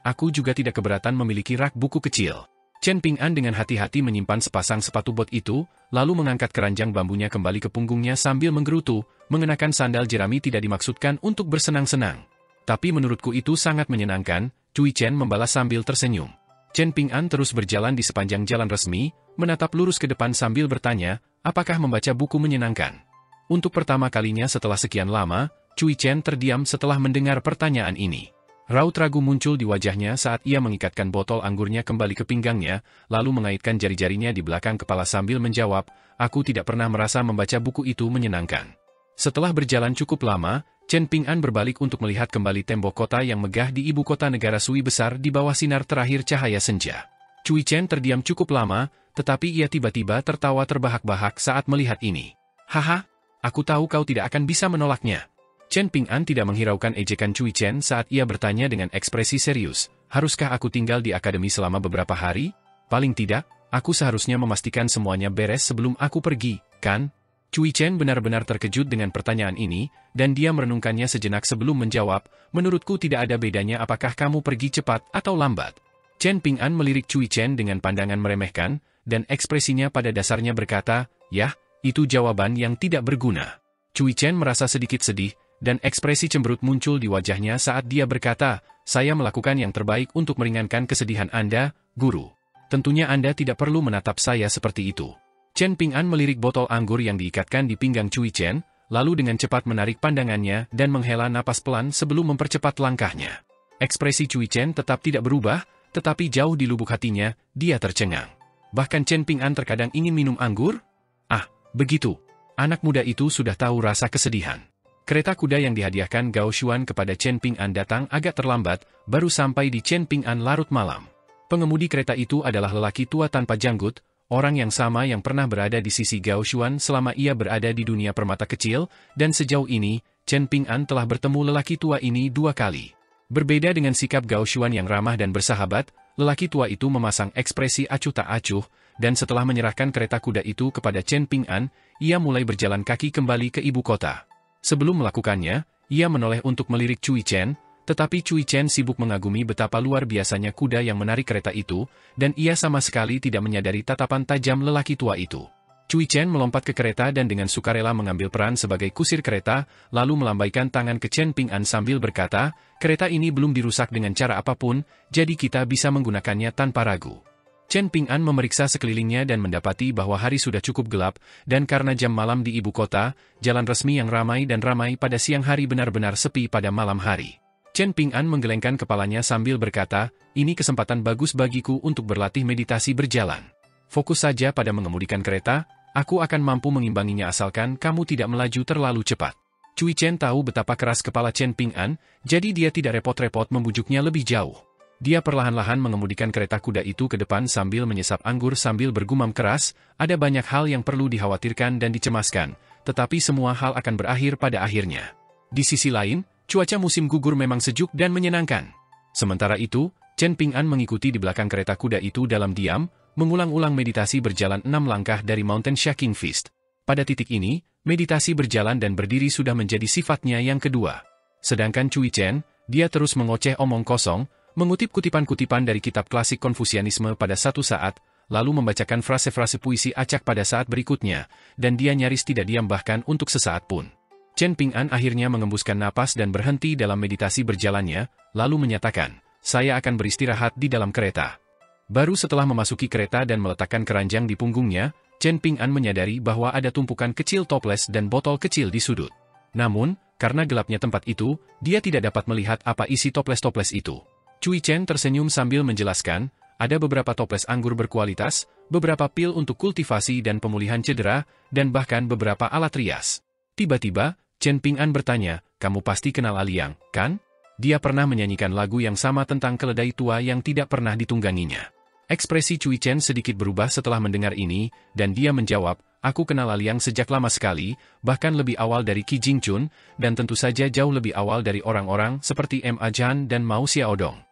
Aku juga tidak keberatan memiliki rak buku kecil. Chen Ping'an dengan hati-hati menyimpan sepasang sepatu bot itu, lalu mengangkat keranjang bambunya kembali ke punggungnya sambil menggerutu, mengenakan sandal jerami tidak dimaksudkan untuk bersenang-senang. Tapi menurutku itu sangat menyenangkan, Cui Chen membalas sambil tersenyum. Chen Ping'an terus berjalan di sepanjang jalan resmi, menatap lurus ke depan sambil bertanya, apakah membaca buku menyenangkan? Untuk pertama kalinya setelah sekian lama, Cui Chen terdiam setelah mendengar pertanyaan ini. Raut ragu muncul di wajahnya saat ia mengikatkan botol anggurnya kembali ke pinggangnya, lalu mengaitkan jari-jarinya di belakang kepala sambil menjawab, aku tidak pernah merasa membaca buku itu menyenangkan. Setelah berjalan cukup lama, Chen Ping'an berbalik untuk melihat kembali tembok kota yang megah di ibu kota negara Sui Besar di bawah sinar terakhir cahaya senja. Cui Chen terdiam cukup lama, tetapi ia tiba-tiba tertawa terbahak-bahak saat melihat ini. Haha, aku tahu kau tidak akan bisa menolaknya. Chen Ping'an tidak menghiraukan ejekan Cui Chen saat ia bertanya dengan ekspresi serius, haruskah aku tinggal di akademi selama beberapa hari? Paling tidak, aku seharusnya memastikan semuanya beres sebelum aku pergi, kan? Cui Chen benar-benar terkejut dengan pertanyaan ini, dan dia merenungkannya sejenak sebelum menjawab, menurutku tidak ada bedanya apakah kamu pergi cepat atau lambat. Chen Ping'an melirik Cui Chen dengan pandangan meremehkan, dan ekspresinya pada dasarnya berkata, yah, itu jawaban yang tidak berguna. Cui Chen merasa sedikit sedih, dan ekspresi cemberut muncul di wajahnya saat dia berkata, saya melakukan yang terbaik untuk meringankan kesedihan Anda, guru. Tentunya Anda tidak perlu menatap saya seperti itu. Chen Ping'an melirik botol anggur yang diikatkan di pinggang Cui Chen, lalu dengan cepat menarik pandangannya dan menghela napas pelan sebelum mempercepat langkahnya. Ekspresi Cui Chen tetap tidak berubah, tetapi jauh di lubuk hatinya, dia tercengang. Bahkan Chen Ping'an terkadang ingin minum anggur? Ah, begitu. Anak muda itu sudah tahu rasa kesedihan. Kereta kuda yang dihadiahkan Gao Xuan kepada Chen Ping'an datang agak terlambat, baru sampai di Chen Ping'an larut malam. Pengemudi kereta itu adalah lelaki tua tanpa janggut, orang yang sama yang pernah berada di sisi Gao Xuan selama ia berada di dunia permata kecil, dan sejauh ini, Chen Ping'an telah bertemu lelaki tua ini 2 kali. Berbeda dengan sikap Gao Xuan yang ramah dan bersahabat, lelaki tua itu memasang ekspresi acuh tak acuh, dan setelah menyerahkan kereta kuda itu kepada Chen Ping'an, ia mulai berjalan kaki kembali ke ibu kota. Sebelum melakukannya, ia menoleh untuk melirik Cui Chen, tetapi Cui Chen sibuk mengagumi betapa luar biasanya kuda yang menarik kereta itu, dan ia sama sekali tidak menyadari tatapan tajam lelaki tua itu. Cui Chen melompat ke kereta dan dengan sukarela mengambil peran sebagai kusir kereta, lalu melambaikan tangan ke Chen Ping'an sambil berkata, kereta ini belum dirusak dengan cara apapun, jadi kita bisa menggunakannya tanpa ragu. Chen Ping'an memeriksa sekelilingnya dan mendapati bahwa hari sudah cukup gelap, dan karena jam malam di ibu kota, jalan resmi yang ramai dan ramai pada siang hari benar-benar sepi pada malam hari. Chen Ping'an menggelengkan kepalanya sambil berkata, ini kesempatan bagus bagiku untuk berlatih meditasi berjalan. Fokus saja pada mengemudikan kereta, aku akan mampu mengimbanginya asalkan kamu tidak melaju terlalu cepat. Cui Chen tahu betapa keras kepala Chen Ping'an, jadi dia tidak repot-repot membujuknya lebih jauh. Dia perlahan-lahan mengemudikan kereta kuda itu ke depan sambil menyesap anggur sambil bergumam keras, ada banyak hal yang perlu dikhawatirkan dan dicemaskan, tetapi semua hal akan berakhir pada akhirnya. Di sisi lain, cuaca musim gugur memang sejuk dan menyenangkan. Sementara itu, Chen Ping'an mengikuti di belakang kereta kuda itu dalam diam, mengulang-ulang meditasi berjalan 6 langkah dari Mountain Shaking Fist. Pada titik ini, meditasi berjalan dan berdiri sudah menjadi sifatnya yang kedua. Sedangkan Cui Chen, dia terus mengoceh omong kosong, mengutip kutipan-kutipan dari kitab klasik Konfusianisme pada satu saat, lalu membacakan frase-frase puisi acak pada saat berikutnya, dan dia nyaris tidak diam bahkan untuk sesaat pun. Chen Ping'an akhirnya mengembuskan napas dan berhenti dalam meditasi berjalannya, lalu menyatakan, saya akan beristirahat di dalam kereta. Baru setelah memasuki kereta dan meletakkan keranjang di punggungnya, Chen Ping'an menyadari bahwa ada tumpukan kecil toples dan botol kecil di sudut. Namun, karena gelapnya tempat itu, dia tidak dapat melihat apa isi toples-toples itu. Cui Chen tersenyum sambil menjelaskan, ada beberapa toples anggur berkualitas, beberapa pil untuk kultivasi dan pemulihan cedera, dan bahkan beberapa alat rias. Tiba-tiba, Chen Ping'an bertanya, kamu pasti kenal Aliang, kan? Dia pernah menyanyikan lagu yang sama tentang keledai tua yang tidak pernah ditungganginya. Ekspresi Cui Chen sedikit berubah setelah mendengar ini, dan dia menjawab, aku kenal Liang sejak lama sekali, bahkan lebih awal dari Qi Jingchun, dan tentu saja jauh lebih awal dari orang-orang seperti Ma Jian dan Mao Xiaodong.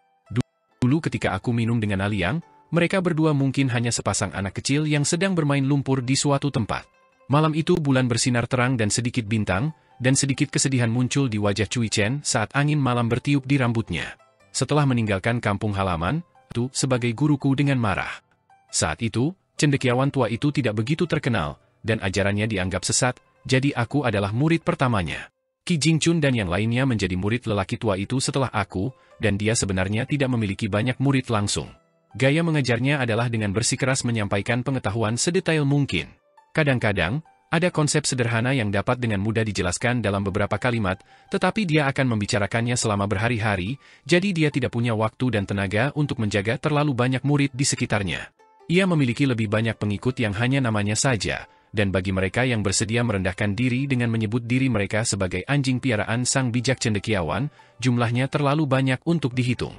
Dulu ketika aku minum dengan Liang, mereka berdua mungkin hanya sepasang anak kecil yang sedang bermain lumpur di suatu tempat. Malam itu bulan bersinar terang dan sedikit bintang, dan sedikit kesedihan muncul di wajah Cui Chen saat angin malam bertiup di rambutnya. Setelah meninggalkan kampung halaman, itu sebagai guruku dengan marah. Saat itu, cendekiawan tua itu tidak begitu terkenal, dan ajarannya dianggap sesat, jadi aku adalah murid pertamanya. Qi Jingchun dan yang lainnya menjadi murid lelaki tua itu setelah aku, dan dia sebenarnya tidak memiliki banyak murid langsung. Gaya mengajarnya adalah dengan bersikeras menyampaikan pengetahuan sedetail mungkin. Kadang-kadang, ada konsep sederhana yang dapat dengan mudah dijelaskan dalam beberapa kalimat, tetapi dia akan membicarakannya selama berhari-hari, jadi dia tidak punya waktu dan tenaga untuk menjaga terlalu banyak murid di sekitarnya. Ia memiliki lebih banyak pengikut yang hanya namanya saja, dan bagi mereka yang bersedia merendahkan diri dengan menyebut diri mereka sebagai anjing piaraan sang bijak cendekiawan, jumlahnya terlalu banyak untuk dihitung.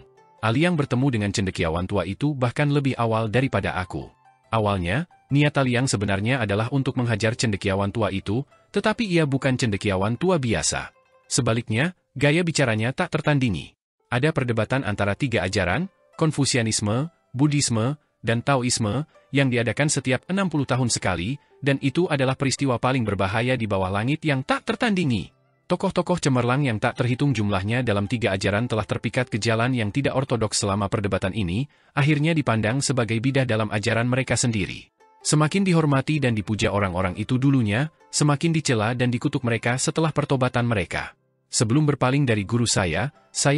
Liang bertemu dengan cendekiawan tua itu bahkan lebih awal daripada aku. Awalnya, niat Liang sebenarnya adalah untuk menghajar cendekiawan tua itu, tetapi ia bukan cendekiawan tua biasa. Sebaliknya, gaya bicaranya tak tertandingi. Ada perdebatan antara tiga ajaran, Konfusianisme, Buddhisme, dan Taoisme, yang diadakan setiap 60 tahun sekali, dan itu adalah peristiwa paling berbahaya di bawah langit yang tak tertandingi. Tokoh-tokoh cemerlang yang tak terhitung jumlahnya dalam tiga ajaran telah terpikat ke jalan yang tidak ortodoks selama perdebatan ini, akhirnya dipandang sebagai bidah dalam ajaran mereka sendiri. Semakin dihormati dan dipuja orang-orang itu dulunya, semakin dicela dan dikutuk mereka setelah pertobatan mereka. Sebelum berpaling dari guru saya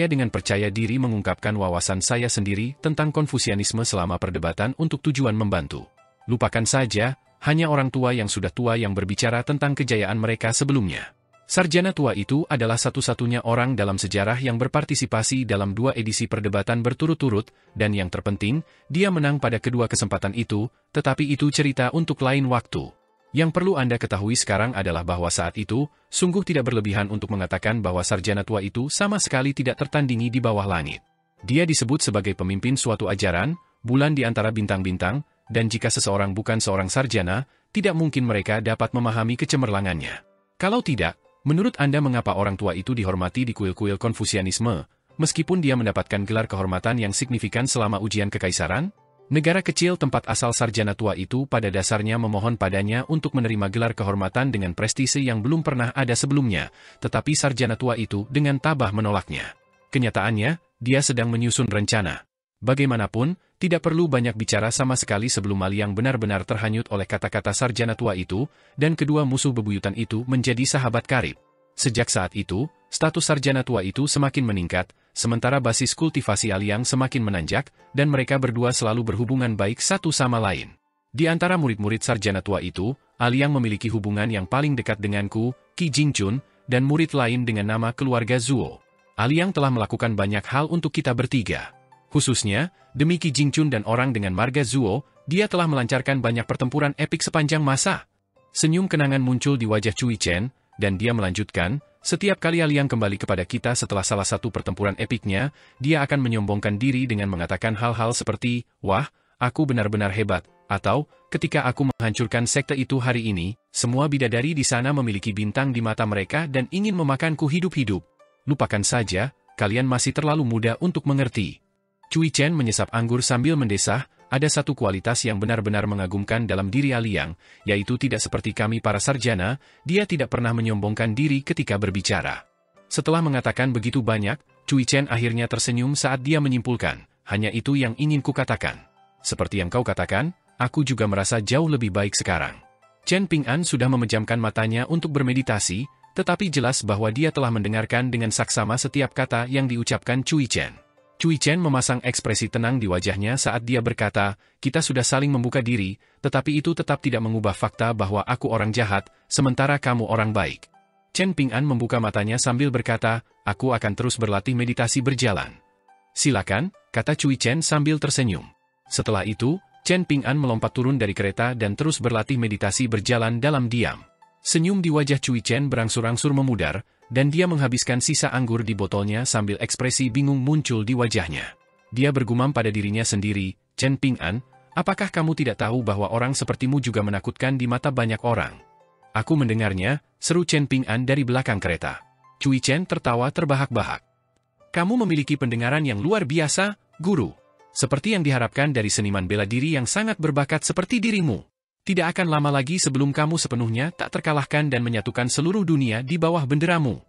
dengan percaya diri mengungkapkan wawasan saya sendiri tentang Konfusianisme selama perdebatan untuk tujuan membantu. Lupakan saja, hanya orang tua yang sudah tua yang berbicara tentang kejayaan mereka sebelumnya. Sarjana tua itu adalah satu-satunya orang dalam sejarah yang berpartisipasi dalam 2 edisi perdebatan berturut-turut, dan yang terpenting, dia menang pada kedua kesempatan itu, tetapi itu cerita untuk lain waktu. Yang perlu Anda ketahui sekarang adalah bahwa saat itu, sungguh tidak berlebihan untuk mengatakan bahwa sarjana tua itu sama sekali tidak tertandingi di bawah langit. Dia disebut sebagai pemimpin suatu ajaran, bulan di antara bintang-bintang, dan jika seseorang bukan seorang sarjana, tidak mungkin mereka dapat memahami kecemerlangannya. Kalau tidak, menurut Anda mengapa orang tua itu dihormati di kuil-kuil Konfusianisme, meskipun dia mendapatkan gelar kehormatan yang signifikan selama ujian kekaisaran? Negara kecil tempat asal sarjana tua itu pada dasarnya memohon padanya untuk menerima gelar kehormatan dengan prestise yang belum pernah ada sebelumnya, tetapi sarjana tua itu dengan tabah menolaknya. Kenyataannya, dia sedang menyusun rencana. Bagaimanapun, tidak perlu banyak bicara sama sekali sebelum Liang benar-benar terhanyut oleh kata-kata sarjana tua itu, dan kedua musuh bebuyutan itu menjadi sahabat karib. Sejak saat itu, status sarjana tua itu semakin meningkat, sementara basis kultivasi Liang semakin menanjak, dan mereka berdua selalu berhubungan baik satu sama lain. Di antara murid-murid sarjana tua itu, Liang memiliki hubungan yang paling dekat denganku, Qi Jingchun, dan murid lain dengan nama keluarga Zuo. Liang telah melakukan banyak hal untuk kita bertiga. Khususnya, demi Qi Jingchun dan orang dengan marga Zuo, dia telah melancarkan banyak pertempuran epik sepanjang masa. Senyum kenangan muncul di wajah Cui Chen, dan dia melanjutkan, setiap kali Liang kembali kepada kita setelah salah satu pertempuran epiknya, dia akan menyombongkan diri dengan mengatakan hal-hal seperti, wah, aku benar-benar hebat, atau, ketika aku menghancurkan sekte itu hari ini, semua bidadari di sana memiliki bintang di mata mereka dan ingin memakanku hidup-hidup. Lupakan saja, kalian masih terlalu muda untuk mengerti. Cui Chen menyesap anggur sambil mendesah, ada satu kualitas yang benar-benar mengagumkan dalam diri Liang, yaitu tidak seperti kami para sarjana, dia tidak pernah menyombongkan diri ketika berbicara. Setelah mengatakan begitu banyak, Cui Chen akhirnya tersenyum saat dia menyimpulkan, hanya itu yang ingin kukatakan. Seperti yang kau katakan, aku juga merasa jauh lebih baik sekarang. Chen Ping'an sudah memejamkan matanya untuk bermeditasi, tetapi jelas bahwa dia telah mendengarkan dengan saksama setiap kata yang diucapkan Cui Chen. Cui Chen memasang ekspresi tenang di wajahnya saat dia berkata, kita sudah saling membuka diri, tetapi itu tetap tidak mengubah fakta bahwa aku orang jahat, sementara kamu orang baik. Chen Ping'an membuka matanya sambil berkata, aku akan terus berlatih meditasi berjalan. Silakan, kata Cui Chen sambil tersenyum. Setelah itu, Chen Ping'an melompat turun dari kereta dan terus berlatih meditasi berjalan dalam diam. Senyum di wajah Cui Chen berangsur-angsur memudar, dan dia menghabiskan sisa anggur di botolnya sambil ekspresi bingung muncul di wajahnya. Dia bergumam pada dirinya sendiri, "Chen Ping'an, apakah kamu tidak tahu bahwa orang sepertimu juga menakutkan di mata banyak orang?" "Aku mendengarnya," seru Chen Ping'an dari belakang kereta. Cui Chen tertawa terbahak-bahak. "Kamu memiliki pendengaran yang luar biasa, guru. Seperti yang diharapkan dari seniman bela diri yang sangat berbakat seperti dirimu. Tidak akan lama lagi sebelum kamu sepenuhnya tak terkalahkan dan menyatukan seluruh dunia di bawah benderamu."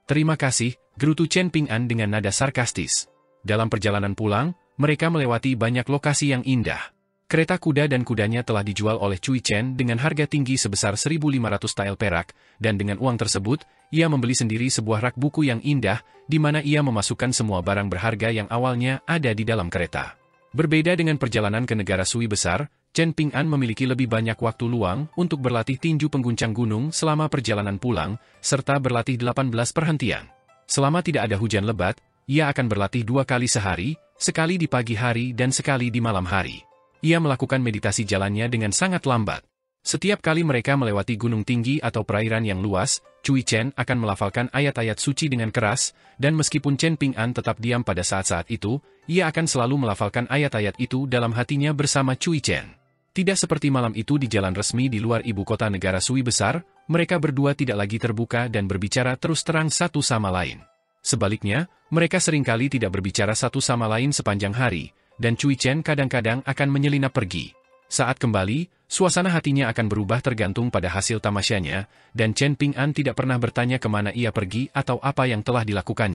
"Terima kasih," gerutu Chen Ping'an dengan nada sarkastis. Dalam perjalanan pulang, mereka melewati banyak lokasi yang indah. Kereta kuda dan kudanya telah dijual oleh Cui Chen dengan harga tinggi sebesar 1.500 tael perak, dan dengan uang tersebut, ia membeli sendiri sebuah rak buku yang indah, di mana ia memasukkan semua barang berharga yang awalnya ada di dalam kereta. Berbeda dengan perjalanan ke negara Sui besar, Chen Ping'an memiliki lebih banyak waktu luang untuk berlatih tinju pengguncang gunung selama perjalanan pulang, serta berlatih 18 perhentian. Selama tidak ada hujan lebat, ia akan berlatih 2 kali sehari, sekali di pagi hari dan sekali di malam hari. Ia melakukan meditasi jalannya dengan sangat lambat. Setiap kali mereka melewati gunung tinggi atau perairan yang luas, Cui Chen akan melafalkan ayat-ayat suci dengan keras, dan meskipun Chen Ping'an tetap diam pada saat-saat itu, ia akan selalu melafalkan ayat-ayat itu dalam hatinya bersama Cui Chen. Tidak seperti malam itu di jalan resmi di luar ibu kota negara Sui besar, mereka berdua tidak lagi terbuka dan berbicara terus terang satu sama lain. Sebaliknya, mereka seringkali tidak berbicara satu sama lain sepanjang hari, dan Cui Chen kadang-kadang akan menyelinap pergi. Saat kembali, suasana hatinya akan berubah tergantung pada hasil tamasyanya, dan Chen Ping'an tidak pernah bertanya kemana ia pergi atau apa yang telah dilakukan.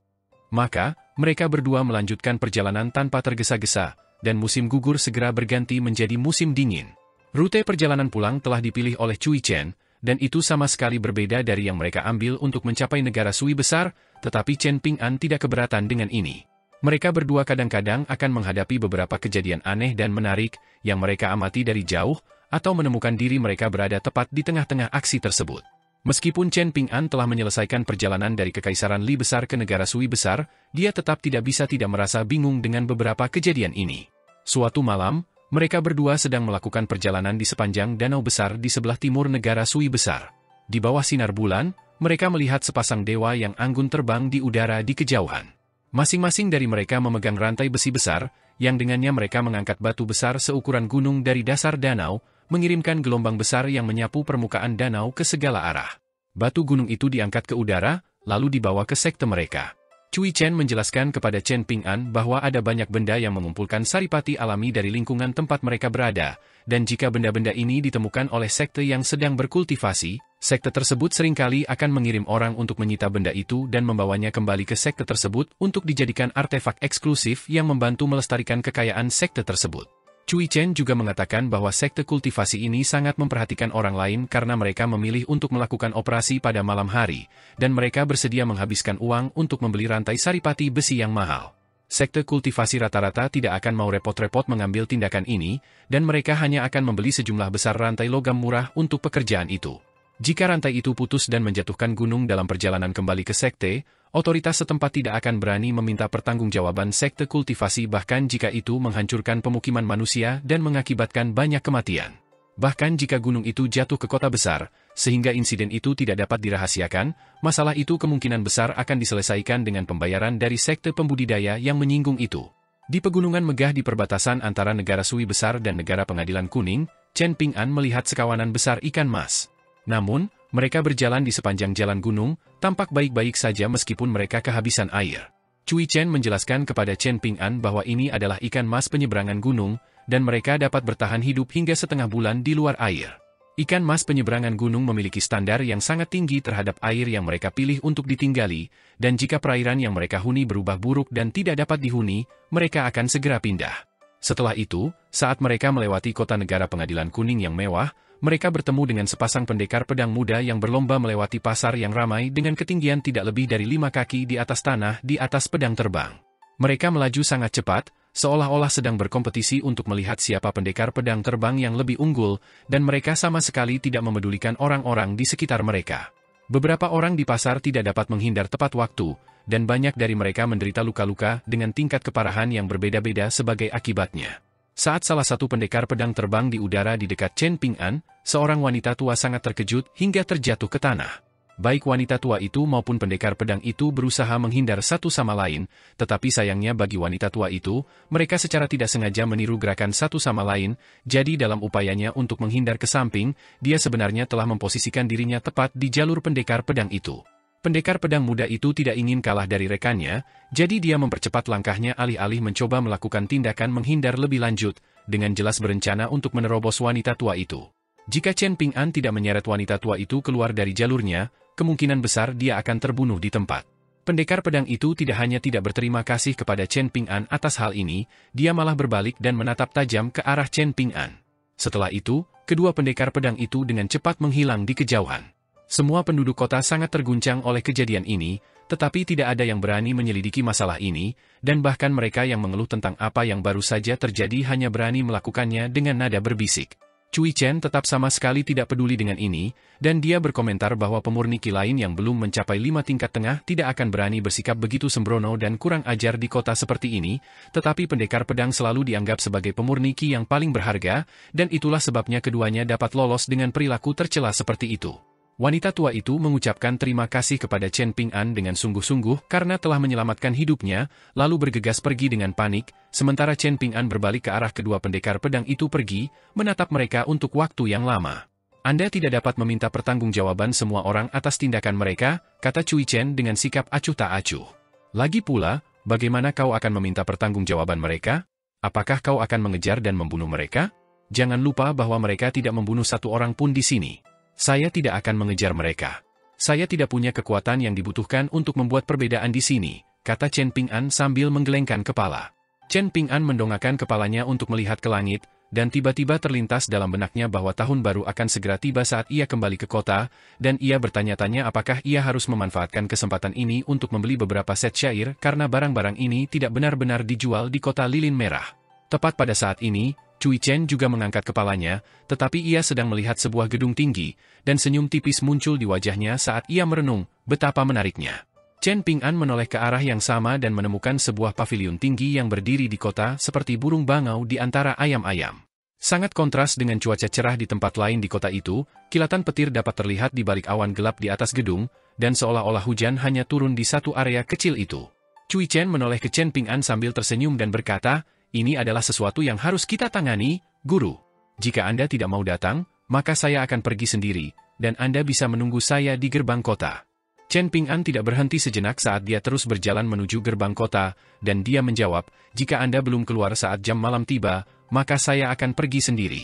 Maka, mereka berdua melanjutkan perjalanan tanpa tergesa-gesa, dan musim gugur segera berganti menjadi musim dingin. Rute perjalanan pulang telah dipilih oleh Cui Chen, dan itu sama sekali berbeda dari yang mereka ambil untuk mencapai negara Sui besar, tetapi Chen Ping'an tidak keberatan dengan ini. Mereka berdua kadang-kadang akan menghadapi beberapa kejadian aneh dan menarik, yang mereka amati dari jauh, atau menemukan diri mereka berada tepat di tengah-tengah aksi tersebut. Meskipun Chen Ping'an telah menyelesaikan perjalanan dari Kekaisaran Li besar ke negara Sui besar, dia tetap tidak bisa tidak merasa bingung dengan beberapa kejadian ini. Suatu malam, mereka berdua sedang melakukan perjalanan di sepanjang danau besar di sebelah timur negara Sui besar. Di bawah sinar bulan, mereka melihat sepasang dewa yang anggun terbang di udara di kejauhan. Masing-masing dari mereka memegang rantai besi besar, yang dengannya mereka mengangkat batu besar seukuran gunung dari dasar danau, mengirimkan gelombang besar yang menyapu permukaan danau ke segala arah. Batu gunung itu diangkat ke udara, lalu dibawa ke sekte mereka. Cui Chen menjelaskan kepada Chen Ping'an bahwa ada banyak benda yang mengumpulkan saripati alami dari lingkungan tempat mereka berada, dan jika benda-benda ini ditemukan oleh sekte yang sedang berkultivasi, sekte tersebut seringkali akan mengirim orang untuk menyita benda itu dan membawanya kembali ke sekte tersebut untuk dijadikan artefak eksklusif yang membantu melestarikan kekayaan sekte tersebut. Cui Chen juga mengatakan bahwa sekte kultivasi ini sangat memperhatikan orang lain karena mereka memilih untuk melakukan operasi pada malam hari, dan mereka bersedia menghabiskan uang untuk membeli rantai saripati besi yang mahal. Sekte kultivasi rata-rata tidak akan mau repot-repot mengambil tindakan ini, dan mereka hanya akan membeli sejumlah besar rantai logam murah untuk pekerjaan itu. Jika rantai itu putus dan menjatuhkan gunung dalam perjalanan kembali ke sekte, otoritas setempat tidak akan berani meminta pertanggungjawaban sekte kultivasi bahkan jika itu menghancurkan pemukiman manusia dan mengakibatkan banyak kematian. Bahkan jika gunung itu jatuh ke kota besar, sehingga insiden itu tidak dapat dirahasiakan, masalah itu kemungkinan besar akan diselesaikan dengan pembayaran dari sekte pembudidaya yang menyinggung itu. Di pegunungan megah di perbatasan antara negara Sui besar dan negara Pengadilan Kuning, Chen Ping'an melihat sekawanan besar ikan mas. Namun, mereka berjalan di sepanjang jalan gunung, tampak baik-baik saja meskipun mereka kehabisan air. Cui Chen menjelaskan kepada Chen Ping'an bahwa ini adalah ikan mas penyeberangan gunung, dan mereka dapat bertahan hidup hingga setengah bulan di luar air. Ikan mas penyeberangan gunung memiliki standar yang sangat tinggi terhadap air yang mereka pilih untuk ditinggali, dan jika perairan yang mereka huni berubah buruk dan tidak dapat dihuni, mereka akan segera pindah. Setelah itu, saat mereka melewati kota negara Pengadilan Kuning yang mewah, mereka bertemu dengan sepasang pendekar pedang muda yang berlomba melewati pasar yang ramai dengan ketinggian tidak lebih dari 5 kaki di atas tanah di atas pedang terbang. Mereka melaju sangat cepat, seolah-olah sedang berkompetisi untuk melihat siapa pendekar pedang terbang yang lebih unggul, dan mereka sama sekali tidak memedulikan orang-orang di sekitar mereka. Beberapa orang di pasar tidak dapat menghindar tepat waktu, dan banyak dari mereka menderita luka-luka dengan tingkat keparahan yang berbeda-beda sebagai akibatnya. Saat salah satu pendekar pedang terbang di udara di dekat Chen Ping'an, seorang wanita tua sangat terkejut hingga terjatuh ke tanah. Baik wanita tua itu maupun pendekar pedang itu berusaha menghindar satu sama lain, tetapi sayangnya bagi wanita tua itu, mereka secara tidak sengaja meniru gerakan satu sama lain, jadi dalam upayanya untuk menghindar ke samping, dia sebenarnya telah memposisikan dirinya tepat di jalur pendekar pedang itu. Pendekar pedang muda itu tidak ingin kalah dari rekannya, jadi dia mempercepat langkahnya alih-alih mencoba melakukan tindakan menghindar lebih lanjut, dengan jelas berencana untuk menerobos wanita tua itu. Jika Chen Ping'an tidak menyeret wanita tua itu keluar dari jalurnya, kemungkinan besar dia akan terbunuh di tempat. Pendekar pedang itu tidak hanya tidak berterima kasih kepada Chen Ping'an atas hal ini, dia malah berbalik dan menatap tajam ke arah Chen Ping'an. Setelah itu, kedua pendekar pedang itu dengan cepat menghilang di kejauhan. Semua penduduk kota sangat terguncang oleh kejadian ini, tetapi tidak ada yang berani menyelidiki masalah ini, dan bahkan mereka yang mengeluh tentang apa yang baru saja terjadi hanya berani melakukannya dengan nada berbisik. Cui Chen tetap sama sekali tidak peduli dengan ini, dan dia berkomentar bahwa pemurni Qi lain yang belum mencapai 5 tingkat tengah tidak akan berani bersikap begitu sembrono dan kurang ajar di kota seperti ini, tetapi pendekar pedang selalu dianggap sebagai pemurni Qi yang paling berharga, dan itulah sebabnya keduanya dapat lolos dengan perilaku tercela seperti itu. Wanita tua itu mengucapkan terima kasih kepada Chen Ping'an dengan sungguh-sungguh karena telah menyelamatkan hidupnya, lalu bergegas pergi dengan panik, sementara Chen Ping'an berbalik ke arah kedua pendekar pedang itu pergi, menatap mereka untuk waktu yang lama. Anda tidak dapat meminta pertanggungjawaban semua orang atas tindakan mereka, kata Cui Chen dengan sikap acuh tak acuh. Lagi pula, bagaimana kau akan meminta pertanggungjawaban mereka? Apakah kau akan mengejar dan membunuh mereka? Jangan lupa bahwa mereka tidak membunuh satu orang pun di sini. Saya tidak akan mengejar mereka. Saya tidak punya kekuatan yang dibutuhkan untuk membuat perbedaan di sini, kata Chen Ping'an sambil menggelengkan kepala. Chen Ping'an mendongakkan kepalanya untuk melihat ke langit, dan tiba-tiba terlintas dalam benaknya bahwa tahun baru akan segera tiba saat ia kembali ke kota, dan ia bertanya-tanya apakah ia harus memanfaatkan kesempatan ini untuk membeli beberapa set syair karena barang-barang ini tidak benar-benar dijual di kota lilin merah. Tepat pada saat ini, Cui Chen juga mengangkat kepalanya, tetapi ia sedang melihat sebuah gedung tinggi, dan senyum tipis muncul di wajahnya saat ia merenung, betapa menariknya. Chen Ping'an menoleh ke arah yang sama dan menemukan sebuah paviliun tinggi yang berdiri di kota seperti burung bangau di antara ayam-ayam. Sangat kontras dengan cuaca cerah di tempat lain di kota itu, kilatan petir dapat terlihat di balik awan gelap di atas gedung, dan seolah-olah hujan hanya turun di satu area kecil itu. Cui Chen menoleh ke Chen Ping'an sambil tersenyum dan berkata, ini adalah sesuatu yang harus kita tangani, Guru. Jika Anda tidak mau datang, maka saya akan pergi sendiri, dan Anda bisa menunggu saya di gerbang kota. Chen Ping'an tidak berhenti sejenak saat dia terus berjalan menuju gerbang kota, dan dia menjawab, jika Anda belum keluar saat jam malam tiba, maka saya akan pergi sendiri.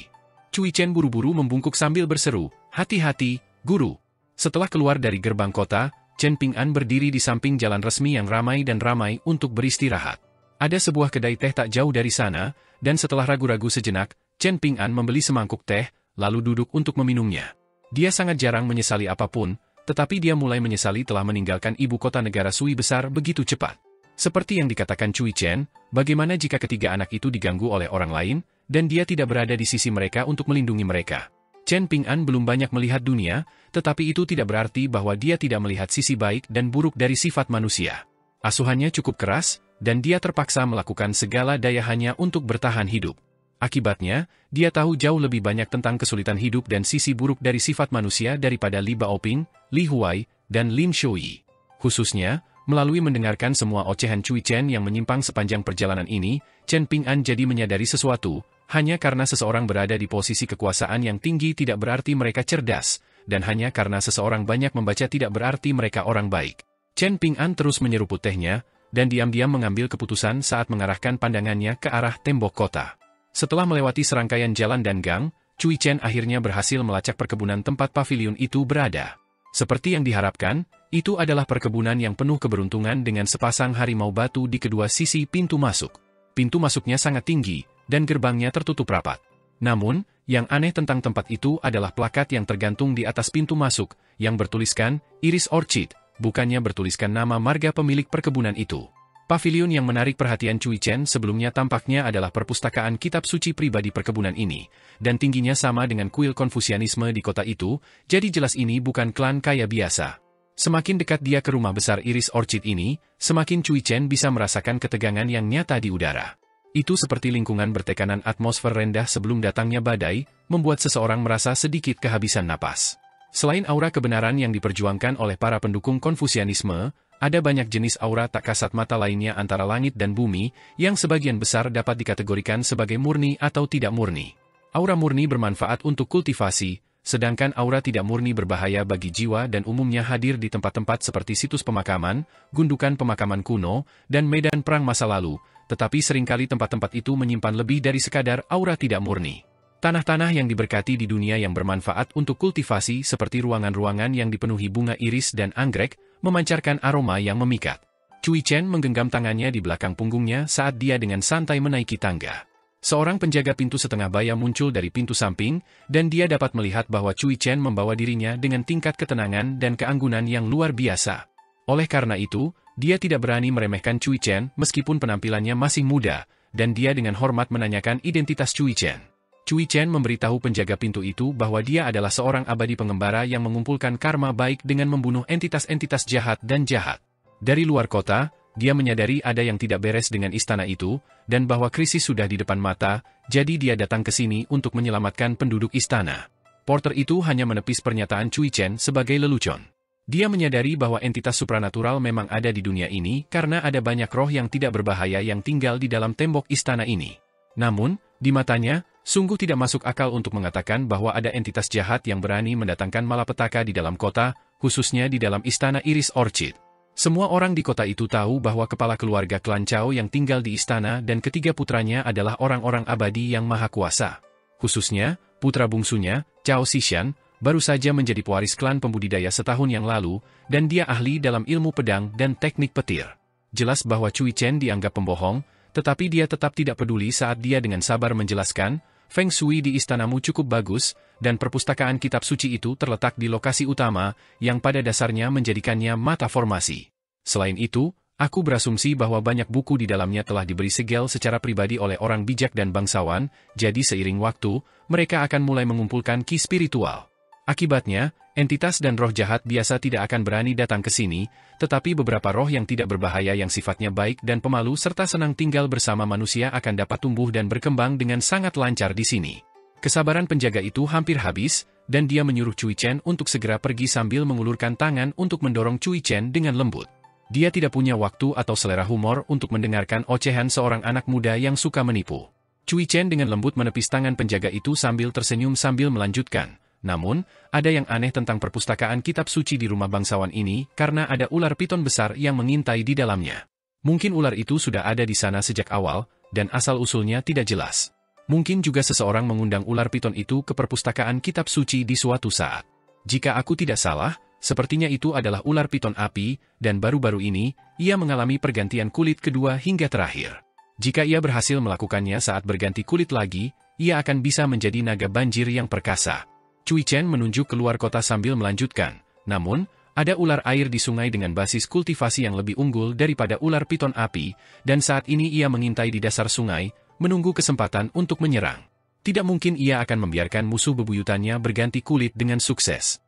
Cui Chen buru-buru membungkuk sambil berseru, hati-hati, Guru. Setelah keluar dari gerbang kota, Chen Ping'an berdiri di samping jalan resmi yang ramai dan ramai untuk beristirahat. Ada sebuah kedai teh tak jauh dari sana, dan setelah ragu-ragu sejenak, Chen Ping'an membeli semangkuk teh, lalu duduk untuk meminumnya. Dia sangat jarang menyesali apapun, tetapi dia mulai menyesali telah meninggalkan ibu kota negara Sui besar begitu cepat. Seperti yang dikatakan Cui Chen, bagaimana jika ketiga anak itu diganggu oleh orang lain, dan dia tidak berada di sisi mereka untuk melindungi mereka. Chen Ping'an belum banyak melihat dunia, tetapi itu tidak berarti bahwa dia tidak melihat sisi baik dan buruk dari sifat manusia. Asuhannya cukup keras, dan dia terpaksa melakukan segala daya hanya untuk bertahan hidup. Akibatnya, dia tahu jauh lebih banyak tentang kesulitan hidup dan sisi buruk dari sifat manusia daripada Li Baoping, Li Huai, dan Lin Shuyi. Khususnya, melalui mendengarkan semua ocehan Cui Chen yang menyimpang sepanjang perjalanan ini, Chen Ping'an jadi menyadari sesuatu, hanya karena seseorang berada di posisi kekuasaan yang tinggi tidak berarti mereka cerdas, dan hanya karena seseorang banyak membaca tidak berarti mereka orang baik. Chen Ping'an terus menyeruput tehnya, dan diam-diam mengambil keputusan saat mengarahkan pandangannya ke arah tembok kota. Setelah melewati serangkaian jalan dan gang, Cui Chen akhirnya berhasil melacak perkebunan tempat paviliun itu berada. Seperti yang diharapkan, itu adalah perkebunan yang penuh keberuntungan dengan sepasang harimau batu di kedua sisi pintu masuk. Pintu masuknya sangat tinggi, dan gerbangnya tertutup rapat. Namun, yang aneh tentang tempat itu adalah plakat yang tergantung di atas pintu masuk, yang bertuliskan, Iris Orchid, bukannya bertuliskan nama marga pemilik perkebunan itu. Paviliun yang menarik perhatian Cui Chen sebelumnya tampaknya adalah perpustakaan kitab suci pribadi perkebunan ini, dan tingginya sama dengan kuil Konfusianisme di kota itu, jadi jelas ini bukan klan kaya biasa. Semakin dekat dia ke rumah besar Iris Orchid ini, semakin Cui Chen bisa merasakan ketegangan yang nyata di udara. Itu seperti lingkungan bertekanan atmosfer rendah sebelum datangnya badai, membuat seseorang merasa sedikit kehabisan napas. Selain aura kebenaran yang diperjuangkan oleh para pendukung Konfusianisme, ada banyak jenis aura tak kasat mata lainnya antara langit dan bumi, yang sebagian besar dapat dikategorikan sebagai murni atau tidak murni. Aura murni bermanfaat untuk kultivasi, sedangkan aura tidak murni berbahaya bagi jiwa dan umumnya hadir di tempat-tempat seperti situs pemakaman, gundukan pemakaman kuno, dan medan perang masa lalu, tetapi seringkali tempat-tempat itu menyimpan lebih dari sekadar aura tidak murni. Tanah-tanah yang diberkati di dunia yang bermanfaat untuk kultivasi seperti ruangan-ruangan yang dipenuhi bunga iris dan anggrek, memancarkan aroma yang memikat. Cui Chen menggenggam tangannya di belakang punggungnya saat dia dengan santai menaiki tangga. Seorang penjaga pintu setengah baya muncul dari pintu samping, dan dia dapat melihat bahwa Cui Chen membawa dirinya dengan tingkat ketenangan dan keanggunan yang luar biasa. Oleh karena itu, dia tidak berani meremehkan Cui Chen meskipun penampilannya masih muda, dan dia dengan hormat menanyakan identitas Cui Chen. Cui Chen memberitahu penjaga pintu itu bahwa dia adalah seorang abadi pengembara yang mengumpulkan karma baik dengan membunuh entitas-entitas jahat dan jahat. Dari luar kota, dia menyadari ada yang tidak beres dengan istana itu, dan bahwa krisis sudah di depan mata, jadi dia datang ke sini untuk menyelamatkan penduduk istana. Porter itu hanya menepis pernyataan Cui Chen sebagai lelucon. Dia menyadari bahwa entitas supranatural memang ada di dunia ini karena ada banyak roh yang tidak berbahaya yang tinggal di dalam tembok istana ini. Namun, di matanya, sungguh tidak masuk akal untuk mengatakan bahwa ada entitas jahat yang berani mendatangkan malapetaka di dalam kota, khususnya di dalam istana Iris Orchid. Semua orang di kota itu tahu bahwa kepala keluarga klan Chao yang tinggal di istana dan ketiga putranya adalah orang-orang abadi yang maha kuasa. Khususnya, putra bungsunya, Chao Xishan, baru saja menjadi pewaris klan pembudidaya setahun yang lalu, dan dia ahli dalam ilmu pedang dan teknik petir. Jelas bahwa Cui Chen dianggap pembohong, tetapi dia tetap tidak peduli saat dia dengan sabar menjelaskan, Feng Shui di istanamu cukup bagus, dan perpustakaan kitab suci itu terletak di lokasi utama, yang pada dasarnya menjadikannya mata formasi. Selain itu, aku berasumsi bahwa banyak buku di dalamnya telah diberi segel secara pribadi oleh orang bijak dan bangsawan, jadi seiring waktu, mereka akan mulai mengumpulkan ki spiritual. Akibatnya, entitas dan roh jahat biasa tidak akan berani datang ke sini, tetapi beberapa roh yang tidak berbahaya yang sifatnya baik dan pemalu serta senang tinggal bersama manusia akan dapat tumbuh dan berkembang dengan sangat lancar di sini. Kesabaran penjaga itu hampir habis, dan dia menyuruh Cui Chen untuk segera pergi sambil mengulurkan tangan untuk mendorong Cui Chen dengan lembut. Dia tidak punya waktu atau selera humor untuk mendengarkan ocehan seorang anak muda yang suka menipu. Cui Chen dengan lembut menepis tangan penjaga itu sambil tersenyum sambil melanjutkan. Namun, ada yang aneh tentang perpustakaan kitab suci di rumah bangsawan ini karena ada ular piton besar yang mengintai di dalamnya. Mungkin ular itu sudah ada di sana sejak awal, dan asal-usulnya tidak jelas. Mungkin juga seseorang mengundang ular piton itu ke perpustakaan kitab suci di suatu saat. Jika aku tidak salah, sepertinya itu adalah ular piton api, dan baru-baru ini, ia mengalami pergantian kulit kedua hingga terakhir. Jika ia berhasil melakukannya saat berganti kulit lagi, ia akan bisa menjadi naga banjir yang perkasa. Cui Chen menunjuk keluar kota sambil melanjutkan, namun, ada ular air di sungai dengan basis kultivasi yang lebih unggul daripada ular piton api, dan saat ini ia mengintai di dasar sungai, menunggu kesempatan untuk menyerang. Tidak mungkin ia akan membiarkan musuh bebuyutannya berganti kulit dengan sukses.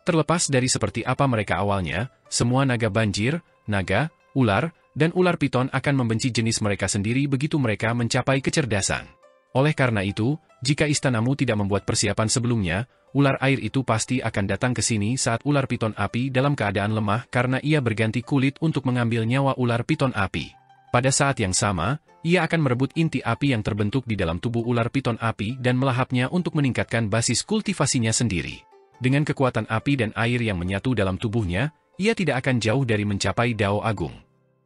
Terlepas dari seperti apa mereka awalnya, semua naga banjir, naga, ular, dan ular piton akan membenci jenis mereka sendiri begitu mereka mencapai kecerdasan. Oleh karena itu, jika istanamu tidak membuat persiapan sebelumnya, ular air itu pasti akan datang ke sini saat ular piton api dalam keadaan lemah karena ia berganti kulit untuk mengambil nyawa ular piton api. Pada saat yang sama, ia akan merebut inti api yang terbentuk di dalam tubuh ular piton api dan melahapnya untuk meningkatkan basis kultivasinya sendiri. Dengan kekuatan api dan air yang menyatu dalam tubuhnya, ia tidak akan jauh dari mencapai Dao Agung.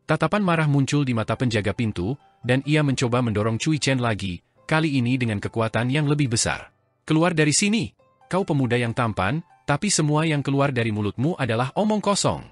Tatapan marah muncul di mata penjaga pintu, dan ia mencoba mendorong Cui Chen lagi, kali ini dengan kekuatan yang lebih besar. Keluar dari sini! Kau pemuda yang tampan, tapi semua yang keluar dari mulutmu adalah omong kosong.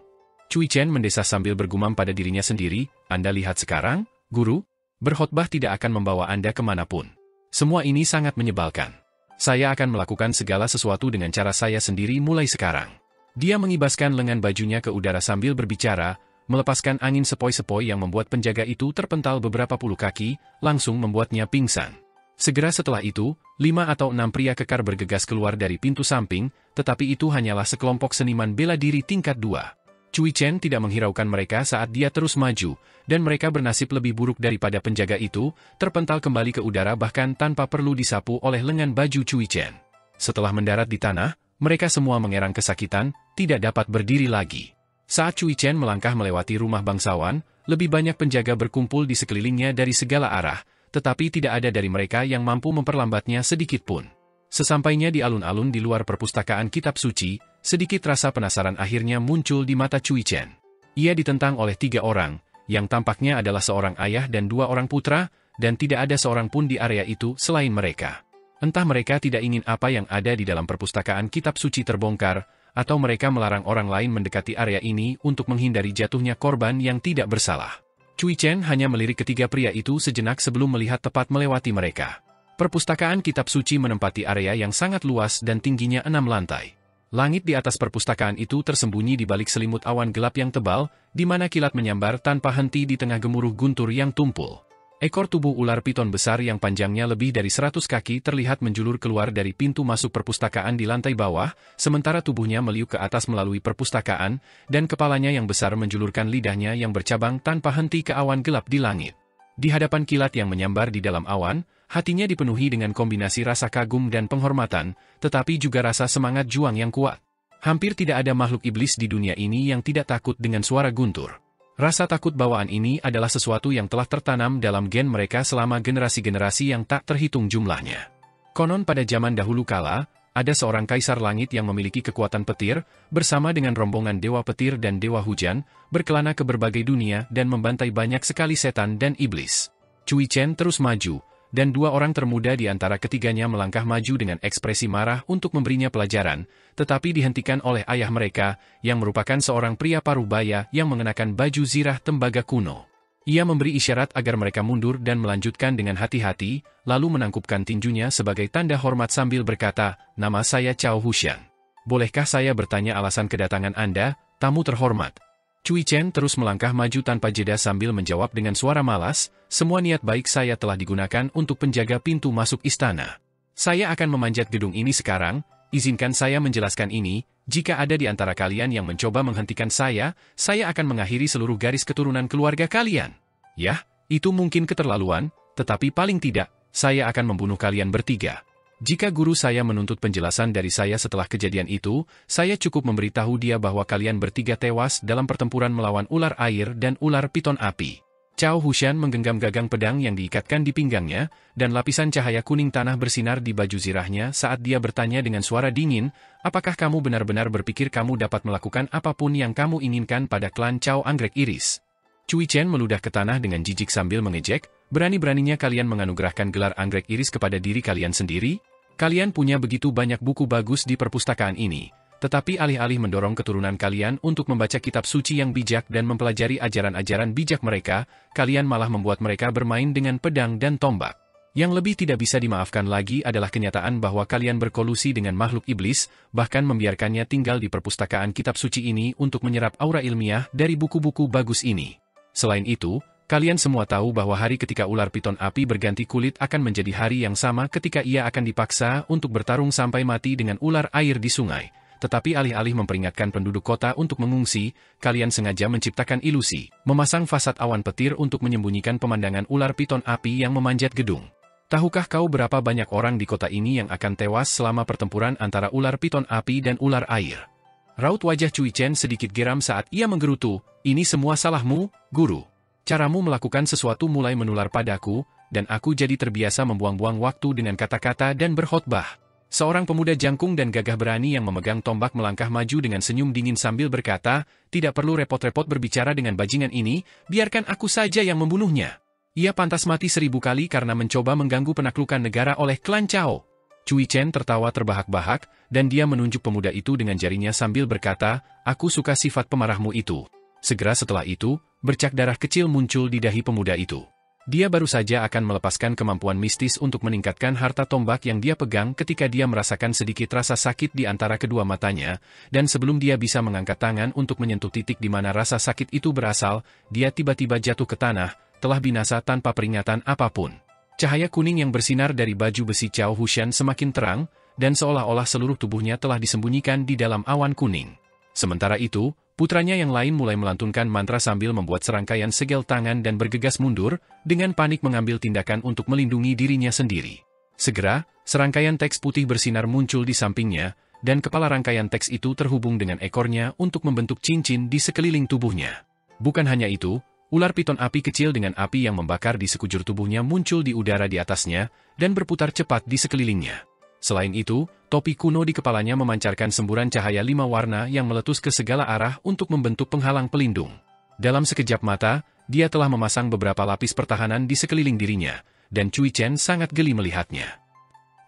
Cui Chen mendesah sambil bergumam pada dirinya sendiri, Anda lihat sekarang, guru? Berkhotbah tidak akan membawa Anda kemanapun. Semua ini sangat menyebalkan. Saya akan melakukan segala sesuatu dengan cara saya sendiri mulai sekarang. Dia mengibaskan lengan bajunya ke udara sambil berbicara, melepaskan angin sepoi-sepoi yang membuat penjaga itu terpental beberapa puluh kaki, langsung membuatnya pingsan. Segera setelah itu, 5 atau 6 pria kekar bergegas keluar dari pintu samping, tetapi itu hanyalah sekelompok seniman bela diri tingkat 2. Cui Chen tidak menghiraukan mereka saat dia terus maju, dan mereka bernasib lebih buruk daripada penjaga itu, terpental kembali ke udara bahkan tanpa perlu disapu oleh lengan baju Cui Chen. Setelah mendarat di tanah, Mereka semua mengerang kesakitan, tidak dapat berdiri lagi. Saat Cui Chen melangkah melewati rumah bangsawan, lebih banyak penjaga berkumpul di sekelilingnya dari segala arah, tetapi tidak ada dari mereka yang mampu memperlambatnya sedikit pun. Sesampainya di alun-alun di luar perpustakaan kitab suci, sedikit rasa penasaran akhirnya muncul di mata Cui Chen. Ia ditentang oleh 3 orang, yang tampaknya adalah seorang ayah dan 2 orang putra, dan tidak ada seorang pun di area itu selain mereka. Entah mereka tidak ingin apa yang ada di dalam perpustakaan kitab suci terbongkar, atau mereka melarang orang lain mendekati area ini untuk menghindari jatuhnya korban yang tidak bersalah. Cui Chen hanya melirik ketiga pria itu sejenak sebelum melihat tepat melewati mereka. Perpustakaan kitab suci menempati area yang sangat luas dan tingginya 6 lantai. Langit di atas perpustakaan itu tersembunyi di balik selimut awan gelap yang tebal, di mana kilat menyambar tanpa henti di tengah gemuruh guntur yang tumpul. Ekor tubuh ular piton besar yang panjangnya lebih dari 100 kaki terlihat menjulur keluar dari pintu masuk perpustakaan di lantai bawah, sementara tubuhnya meliuk ke atas melalui perpustakaan, dan kepalanya yang besar menjulurkan lidahnya yang bercabang tanpa henti ke awan gelap di langit. Di hadapan kilat yang menyambar di dalam awan, hatinya dipenuhi dengan kombinasi rasa kagum dan penghormatan, tetapi juga rasa semangat juang yang kuat. Hampir tidak ada makhluk iblis di dunia ini yang tidak takut dengan suara guntur. Rasa takut bawaan ini adalah sesuatu yang telah tertanam dalam gen mereka selama generasi-generasi yang tak terhitung jumlahnya. Konon pada zaman dahulu kala, ada seorang kaisar langit yang memiliki kekuatan petir, bersama dengan rombongan dewa petir dan dewa hujan, berkelana ke berbagai dunia dan membantai banyak sekali setan dan iblis. Cui Chen terus maju, dan 2 orang termuda di antara ketiganya melangkah maju dengan ekspresi marah untuk memberinya pelajaran, tetapi dihentikan oleh ayah mereka, yang merupakan seorang pria parubaya yang mengenakan baju zirah tembaga kuno. Ia memberi isyarat agar mereka mundur dan melanjutkan dengan hati-hati, lalu menangkupkan tinjunya sebagai tanda hormat sambil berkata, "Nama saya Cao Hushan. Bolehkah saya bertanya alasan kedatangan Anda, tamu terhormat?" Cui Chen terus melangkah maju tanpa jeda sambil menjawab dengan suara malas, "Semua niat baik saya telah digunakan untuk penjaga pintu masuk istana. Saya akan memanjat gedung ini sekarang, izinkan saya menjelaskan ini, jika ada di antara kalian yang mencoba menghentikan saya akan mengakhiri seluruh garis keturunan keluarga kalian. Yah, itu mungkin keterlaluan, tetapi paling tidak, saya akan membunuh kalian bertiga. Jika guru saya menuntut penjelasan dari saya setelah kejadian itu, saya cukup memberitahu dia bahwa kalian bertiga tewas dalam pertempuran melawan ular air dan ular piton api." Cao Hushan menggenggam gagang pedang yang diikatkan di pinggangnya, dan lapisan cahaya kuning tanah bersinar di baju zirahnya saat dia bertanya dengan suara dingin, "Apakah kamu benar-benar berpikir kamu dapat melakukan apapun yang kamu inginkan pada klan Cao Anggrek Iris?" Cui Chen meludah ke tanah dengan jijik sambil mengejek, "Berani-beraninya kalian menganugerahkan gelar Anggrek Iris kepada diri kalian sendiri? Kalian punya begitu banyak buku bagus di perpustakaan ini, tetapi alih-alih mendorong keturunan kalian untuk membaca kitab suci yang bijak dan mempelajari ajaran-ajaran bijak mereka, kalian malah membuat mereka bermain dengan pedang dan tombak. Yang lebih tidak bisa dimaafkan lagi adalah kenyataan bahwa kalian berkolusi dengan makhluk iblis, bahkan membiarkannya tinggal di perpustakaan kitab suci ini untuk menyerap aura ilmiah dari buku-buku bagus ini. Selain itu, kalian semua tahu bahwa hari ketika ular piton api berganti kulit akan menjadi hari yang sama ketika ia akan dipaksa untuk bertarung sampai mati dengan ular air di sungai. Tetapi alih-alih memperingatkan penduduk kota untuk mengungsi, kalian sengaja menciptakan ilusi, memasang fasad awan petir untuk menyembunyikan pemandangan ular piton api yang memanjat gedung. Tahukah kau berapa banyak orang di kota ini yang akan tewas selama pertempuran antara ular piton api dan ular air?" Raut wajah Cui Chen sedikit geram saat ia menggerutu, "Ini semua salahmu, guru. Caramu melakukan sesuatu mulai menular padaku, dan aku jadi terbiasa membuang-buang waktu dengan kata-kata dan berkhotbah." Seorang pemuda jangkung dan gagah berani yang memegang tombak melangkah maju dengan senyum dingin sambil berkata, "Tidak perlu repot-repot berbicara dengan bajingan ini, biarkan aku saja yang membunuhnya. Ia pantas mati 1000 kali karena mencoba mengganggu penaklukan negara oleh klan Cao." Cui Chen tertawa terbahak-bahak, dan dia menunjuk pemuda itu dengan jarinya sambil berkata, "Aku suka sifat pemarahmu itu." Segera setelah itu, bercak darah kecil muncul di dahi pemuda itu. Dia baru saja akan melepaskan kemampuan mistis untuk meningkatkan harta tombak yang dia pegang ketika dia merasakan sedikit rasa sakit di antara kedua matanya, dan sebelum dia bisa mengangkat tangan untuk menyentuh titik di mana rasa sakit itu berasal, dia tiba-tiba jatuh ke tanah, telah binasa tanpa peringatan apapun. Cahaya kuning yang bersinar dari baju besi Cao Hushan semakin terang, dan seolah-olah seluruh tubuhnya telah disembunyikan di dalam awan kuning. Sementara itu, putranya yang lain mulai melantunkan mantra sambil membuat serangkaian segel tangan dan bergegas mundur, dengan panik mengambil tindakan untuk melindungi dirinya sendiri. Segera, serangkaian teks putih bersinar muncul di sampingnya, dan kepala rangkaian teks itu terhubung dengan ekornya untuk membentuk cincin di sekeliling tubuhnya. Bukan hanya itu, ular piton api kecil dengan api yang membakar di sekujur tubuhnya muncul di udara di atasnya dan berputar cepat di sekelilingnya. Selain itu, topi kuno di kepalanya memancarkan semburan cahaya 5 warna yang meletus ke segala arah untuk membentuk penghalang pelindung. Dalam sekejap mata, dia telah memasang beberapa lapis pertahanan di sekeliling dirinya, dan Cui Chen sangat geli melihatnya.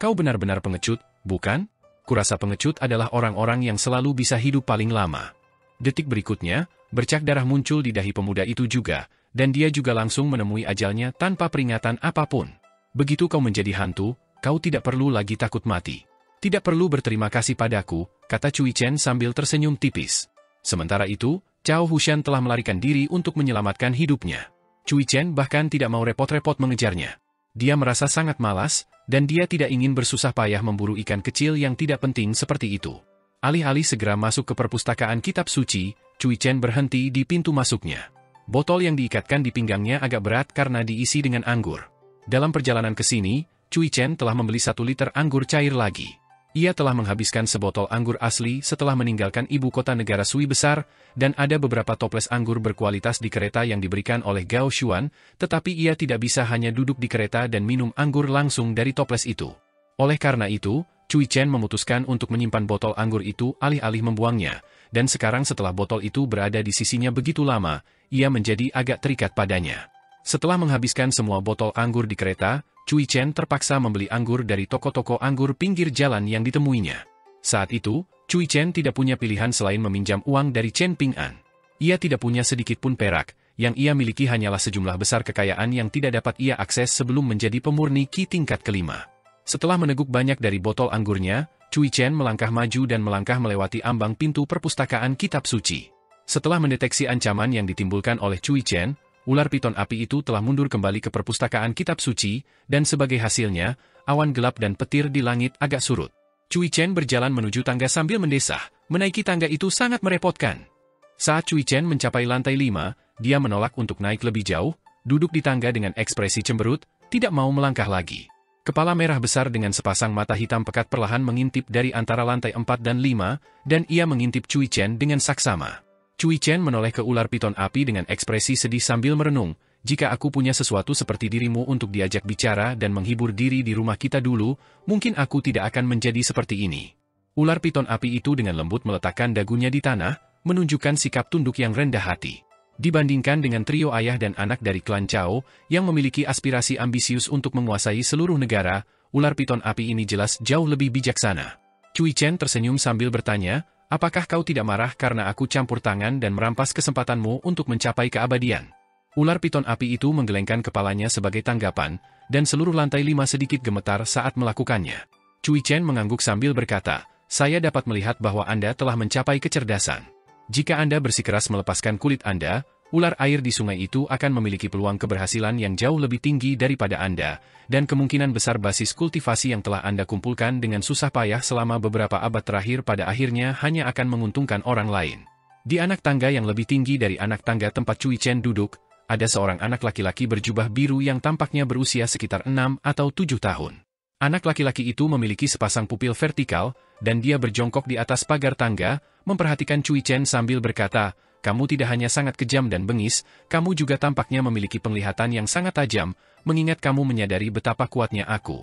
Kau benar-benar pengecut, bukan? Kurasa pengecut adalah orang-orang yang selalu bisa hidup paling lama. Detik berikutnya, bercak darah muncul di dahi pemuda itu juga, dan dia juga langsung menemui ajalnya tanpa peringatan apapun. Begitu kau menjadi hantu, kau tidak perlu lagi takut mati. Tidak perlu berterima kasih padaku, kata Cui Chen sambil tersenyum tipis. Sementara itu, Cao Hushan telah melarikan diri untuk menyelamatkan hidupnya. Cui Chen bahkan tidak mau repot-repot mengejarnya. Dia merasa sangat malas, dan dia tidak ingin bersusah payah memburu ikan kecil yang tidak penting seperti itu. Alih-alih segera masuk ke perpustakaan kitab suci, Cui Chen berhenti di pintu masuknya. Botol yang diikatkan di pinggangnya agak berat karena diisi dengan anggur. Dalam perjalanan ke sini, Cui Chen telah membeli 1 liter anggur cair lagi. Ia telah menghabiskan sebotol anggur asli setelah meninggalkan ibu kota negara Sui besar, dan ada beberapa toples anggur berkualitas di kereta yang diberikan oleh Gao Xuan, tetapi ia tidak bisa hanya duduk di kereta dan minum anggur langsung dari toples itu. Oleh karena itu, Cui Chen memutuskan untuk menyimpan botol anggur itu alih-alih membuangnya, dan sekarang setelah botol itu berada di sisinya begitu lama, ia menjadi agak terikat padanya. Setelah menghabiskan semua botol anggur di kereta, Cui Chen terpaksa membeli anggur dari toko-toko anggur pinggir jalan yang ditemuinya. Saat itu, Cui Chen tidak punya pilihan selain meminjam uang dari Chen Ping'an. Ia tidak punya sedikit pun perak, yang ia miliki hanyalah sejumlah besar kekayaan yang tidak dapat ia akses sebelum menjadi pemurni Qi tingkat kelima. Setelah meneguk banyak dari botol anggurnya, Cui Chen melangkah maju dan melangkah melewati ambang pintu perpustakaan kitab suci. Setelah mendeteksi ancaman yang ditimbulkan oleh Cui Chen, ular piton api itu telah mundur kembali ke perpustakaan kitab suci, dan sebagai hasilnya, awan gelap dan petir di langit agak surut. Cui Chen berjalan menuju tangga sambil mendesah, menaiki tangga itu sangat merepotkan. Saat Cui Chen mencapai lantai 5, dia menolak untuk naik lebih jauh, duduk di tangga dengan ekspresi cemberut, tidak mau melangkah lagi. Kepala merah besar dengan sepasang mata hitam pekat perlahan mengintip dari antara lantai 4 dan 5, dan ia mengintip Cui Chen dengan saksama. Cui Chen menoleh ke ular piton api dengan ekspresi sedih sambil merenung, jika aku punya sesuatu seperti dirimu untuk diajak bicara dan menghibur diri di rumah kita dulu, mungkin aku tidak akan menjadi seperti ini. Ular piton api itu dengan lembut meletakkan dagunya di tanah, menunjukkan sikap tunduk yang rendah hati. Dibandingkan dengan trio ayah dan anak dari klan Cao, yang memiliki aspirasi ambisius untuk menguasai seluruh negara, ular piton api ini jelas jauh lebih bijaksana. Cui Chen tersenyum sambil bertanya, apakah kau tidak marah karena aku campur tangan dan merampas kesempatanmu untuk mencapai keabadian? Ular piton api itu menggelengkan kepalanya sebagai tanggapan, dan seluruh lantai 5 sedikit gemetar saat melakukannya. Cui Chen mengangguk sambil berkata, saya dapat melihat bahwa Anda telah mencapai kecerdasan. Jika Anda bersikeras melepaskan kulit Anda, ular air di sungai itu akan memiliki peluang keberhasilan yang jauh lebih tinggi daripada Anda, dan kemungkinan besar basis kultivasi yang telah Anda kumpulkan dengan susah payah selama beberapa abad terakhir pada akhirnya hanya akan menguntungkan orang lain. Di anak tangga yang lebih tinggi dari anak tangga tempat Cui Chen duduk, ada seorang anak laki-laki berjubah biru yang tampaknya berusia sekitar 6 atau 7 tahun. Anak laki-laki itu memiliki sepasang pupil vertikal, dan dia berjongkok di atas pagar tangga, memperhatikan Cui Chen sambil berkata, kamu tidak hanya sangat kejam dan bengis, kamu juga tampaknya memiliki penglihatan yang sangat tajam, mengingat kamu menyadari betapa kuatnya aku.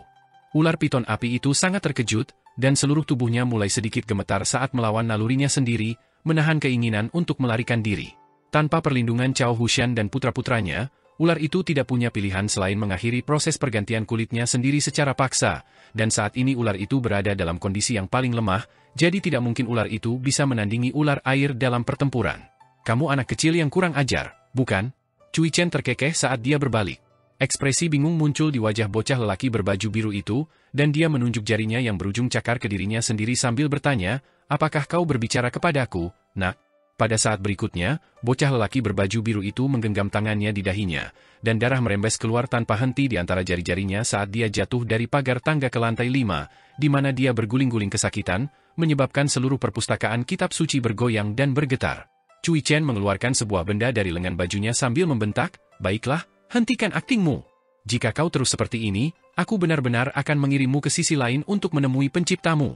Ular piton api itu sangat terkejut, dan seluruh tubuhnya mulai sedikit gemetar saat melawan nalurinya sendiri, menahan keinginan untuk melarikan diri. Tanpa perlindungan Cao Hushan dan putra-putranya, ular itu tidak punya pilihan selain mengakhiri proses pergantian kulitnya sendiri secara paksa, dan saat ini ular itu berada dalam kondisi yang paling lemah, jadi tidak mungkin ular itu bisa menandingi ular air dalam pertempuran. Kamu anak kecil yang kurang ajar, bukan? Cui Chen terkekeh saat dia berbalik. Ekspresi bingung muncul di wajah bocah lelaki berbaju biru itu, dan dia menunjuk jarinya yang berujung cakar ke dirinya sendiri sambil bertanya, apakah kau berbicara kepadaku, nak? Pada saat berikutnya, bocah lelaki berbaju biru itu menggenggam tangannya di dahinya, dan darah merembes keluar tanpa henti di antara jari-jarinya saat dia jatuh dari pagar tangga ke lantai 5, di mana dia berguling-guling kesakitan, menyebabkan seluruh perpustakaan kitab suci bergoyang dan bergetar. Cui Chen mengeluarkan sebuah benda dari lengan bajunya sambil membentak, baiklah, hentikan aktingmu. Jika kau terus seperti ini, aku benar-benar akan mengirimmu ke sisi lain untuk menemui penciptamu.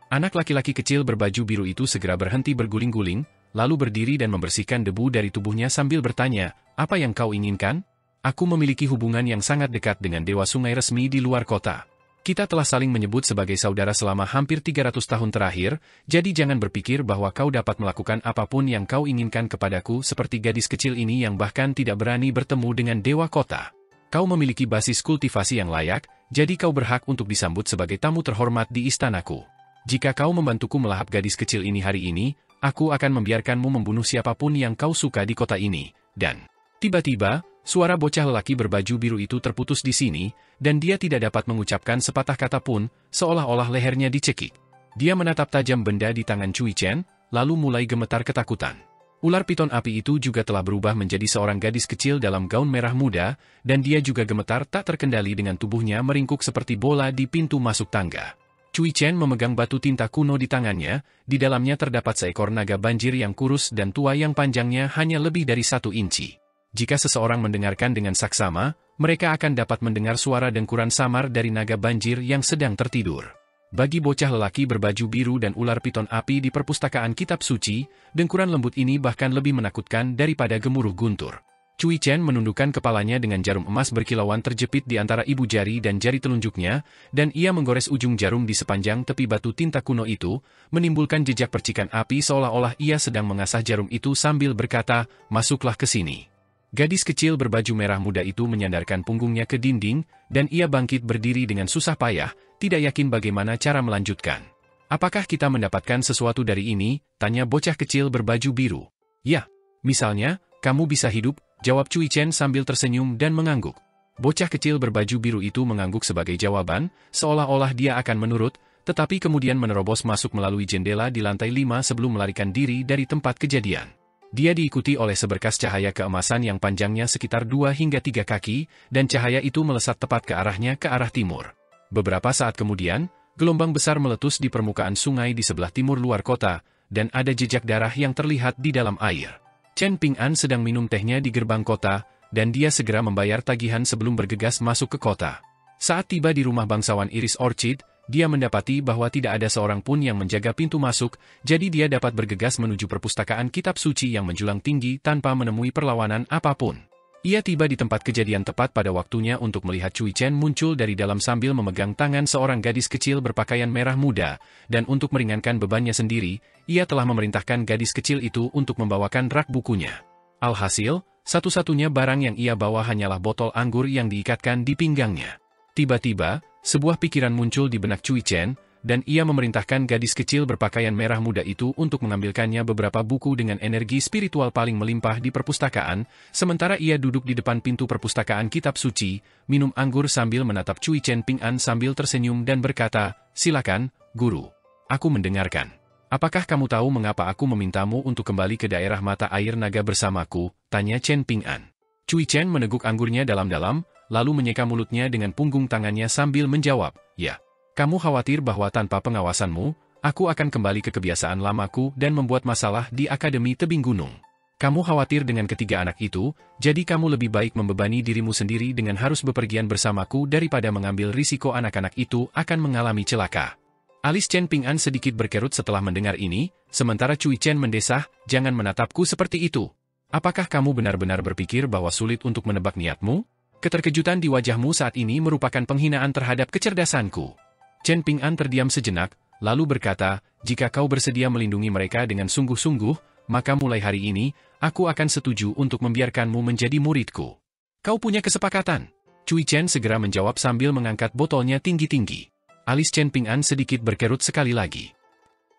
Anak laki-laki kecil berbaju biru itu segera berhenti berguling-guling, lalu berdiri dan membersihkan debu dari tubuhnya sambil bertanya, "Apa yang kau inginkan?" "Aku memiliki hubungan yang sangat dekat dengan Dewa Sungai resmi di luar kota. Kita telah saling menyebut sebagai saudara selama hampir 300 tahun terakhir, jadi jangan berpikir bahwa kau dapat melakukan apapun yang kau inginkan kepadaku seperti gadis kecil ini yang bahkan tidak berani bertemu dengan Dewa Kota. Kau memiliki basis kultivasi yang layak, jadi kau berhak untuk disambut sebagai tamu terhormat di istanaku. Jika kau membantuku melahap gadis kecil ini hari ini, aku akan membiarkanmu membunuh siapapun yang kau suka di kota ini." Dan tiba-tiba, suara bocah lelaki berbaju biru itu terputus di sini, dan dia tidak dapat mengucapkan sepatah kata pun, seolah-olah lehernya dicekik. Dia menatap tajam benda di tangan Cui Chen, lalu mulai gemetar ketakutan. Ular piton api itu juga telah berubah menjadi seorang gadis kecil dalam gaun merah muda, dan dia juga gemetar tak terkendali dengan tubuhnya meringkuk seperti bola di pintu masuk tangga. Cui Chen memegang batu tinta kuno di tangannya, di dalamnya terdapat seekor naga banjir yang kurus dan tua yang panjangnya hanya lebih dari 1 inci. Jika seseorang mendengarkan dengan saksama, mereka akan dapat mendengar suara dengkuran samar dari naga banjir yang sedang tertidur. Bagi bocah lelaki berbaju biru dan ular piton api di perpustakaan kitab suci, dengkuran lembut ini bahkan lebih menakutkan daripada gemuruh guntur. Cui Chen menundukkan kepalanya dengan jarum emas berkilauan terjepit di antara ibu jari dan jari telunjuknya, dan ia menggores ujung jarum di sepanjang tepi batu tinta kuno itu, menimbulkan jejak percikan api seolah-olah ia sedang mengasah jarum itu sambil berkata, "Masuklah ke sini." Gadis kecil berbaju merah muda itu menyandarkan punggungnya ke dinding, dan ia bangkit berdiri dengan susah payah, tidak yakin bagaimana cara melanjutkan. "Apakah kita mendapatkan sesuatu dari ini?" tanya bocah kecil berbaju biru. "Ya, misalnya, kamu bisa hidup," jawab Cui Chen sambil tersenyum dan mengangguk. Bocah kecil berbaju biru itu mengangguk sebagai jawaban, seolah-olah dia akan menurut, tetapi kemudian menerobos masuk melalui jendela di lantai 5 sebelum melarikan diri dari tempat kejadian. Dia diikuti oleh seberkas cahaya keemasan yang panjangnya sekitar 2 hingga 3 kaki, dan cahaya itu melesat tepat ke arahnya ke arah timur. Beberapa saat kemudian, gelombang besar meletus di permukaan sungai di sebelah timur luar kota, dan ada jejak darah yang terlihat di dalam air. Chen Ping'an sedang minum tehnya di gerbang kota, dan dia segera membayar tagihan sebelum bergegas masuk ke kota. Saat tiba di rumah bangsawan Iris Orchid, dia mendapati bahwa tidak ada seorang pun yang menjaga pintu masuk, jadi dia dapat bergegas menuju perpustakaan kitab suci yang menjulang tinggi tanpa menemui perlawanan apapun. Ia tiba di tempat kejadian tepat pada waktunya untuk melihat Cui Chen muncul dari dalam sambil memegang tangan seorang gadis kecil berpakaian merah muda, dan untuk meringankan bebannya sendiri, ia telah memerintahkan gadis kecil itu untuk membawakan rak bukunya. Alhasil, satu-satunya barang yang ia bawa hanyalah botol anggur yang diikatkan di pinggangnya. Tiba-tiba, sebuah pikiran muncul di benak Cui Chen, dan ia memerintahkan gadis kecil berpakaian merah muda itu untuk mengambilkannya beberapa buku dengan energi spiritual paling melimpah di perpustakaan, sementara ia duduk di depan pintu perpustakaan kitab suci, minum anggur sambil menatap Cui Chen Ping'an sambil tersenyum dan berkata, "Silakan, guru. Aku mendengarkan. Apakah kamu tahu mengapa aku memintamu untuk kembali ke daerah mata air naga bersamaku?" tanya Chen Ping'an. Cui Chen meneguk anggurnya dalam-dalam, lalu menyeka mulutnya dengan punggung tangannya sambil menjawab, "Ya. Kamu khawatir bahwa tanpa pengawasanmu, aku akan kembali ke kebiasaan lamaku dan membuat masalah di Akademi Tebing Gunung. Kamu khawatir dengan ketiga anak itu, jadi kamu lebih baik membebani dirimu sendiri dengan harus bepergian bersamaku daripada mengambil risiko anak-anak itu akan mengalami celaka." Alis Chen Ping'an sedikit berkerut setelah mendengar ini, sementara Cui Chen mendesah, "Jangan menatapku seperti itu. Apakah kamu benar-benar berpikir bahwa sulit untuk menebak niatmu? Keterkejutan di wajahmu saat ini merupakan penghinaan terhadap kecerdasanku." Chen Ping'an terdiam sejenak, lalu berkata, "Jika kau bersedia melindungi mereka dengan sungguh-sungguh, maka mulai hari ini, aku akan setuju untuk membiarkanmu menjadi muridku. Kau punya kesepakatan?" Cui Chen segera menjawab sambil mengangkat botolnya tinggi-tinggi. Alis Chen Ping'an sedikit berkerut sekali lagi.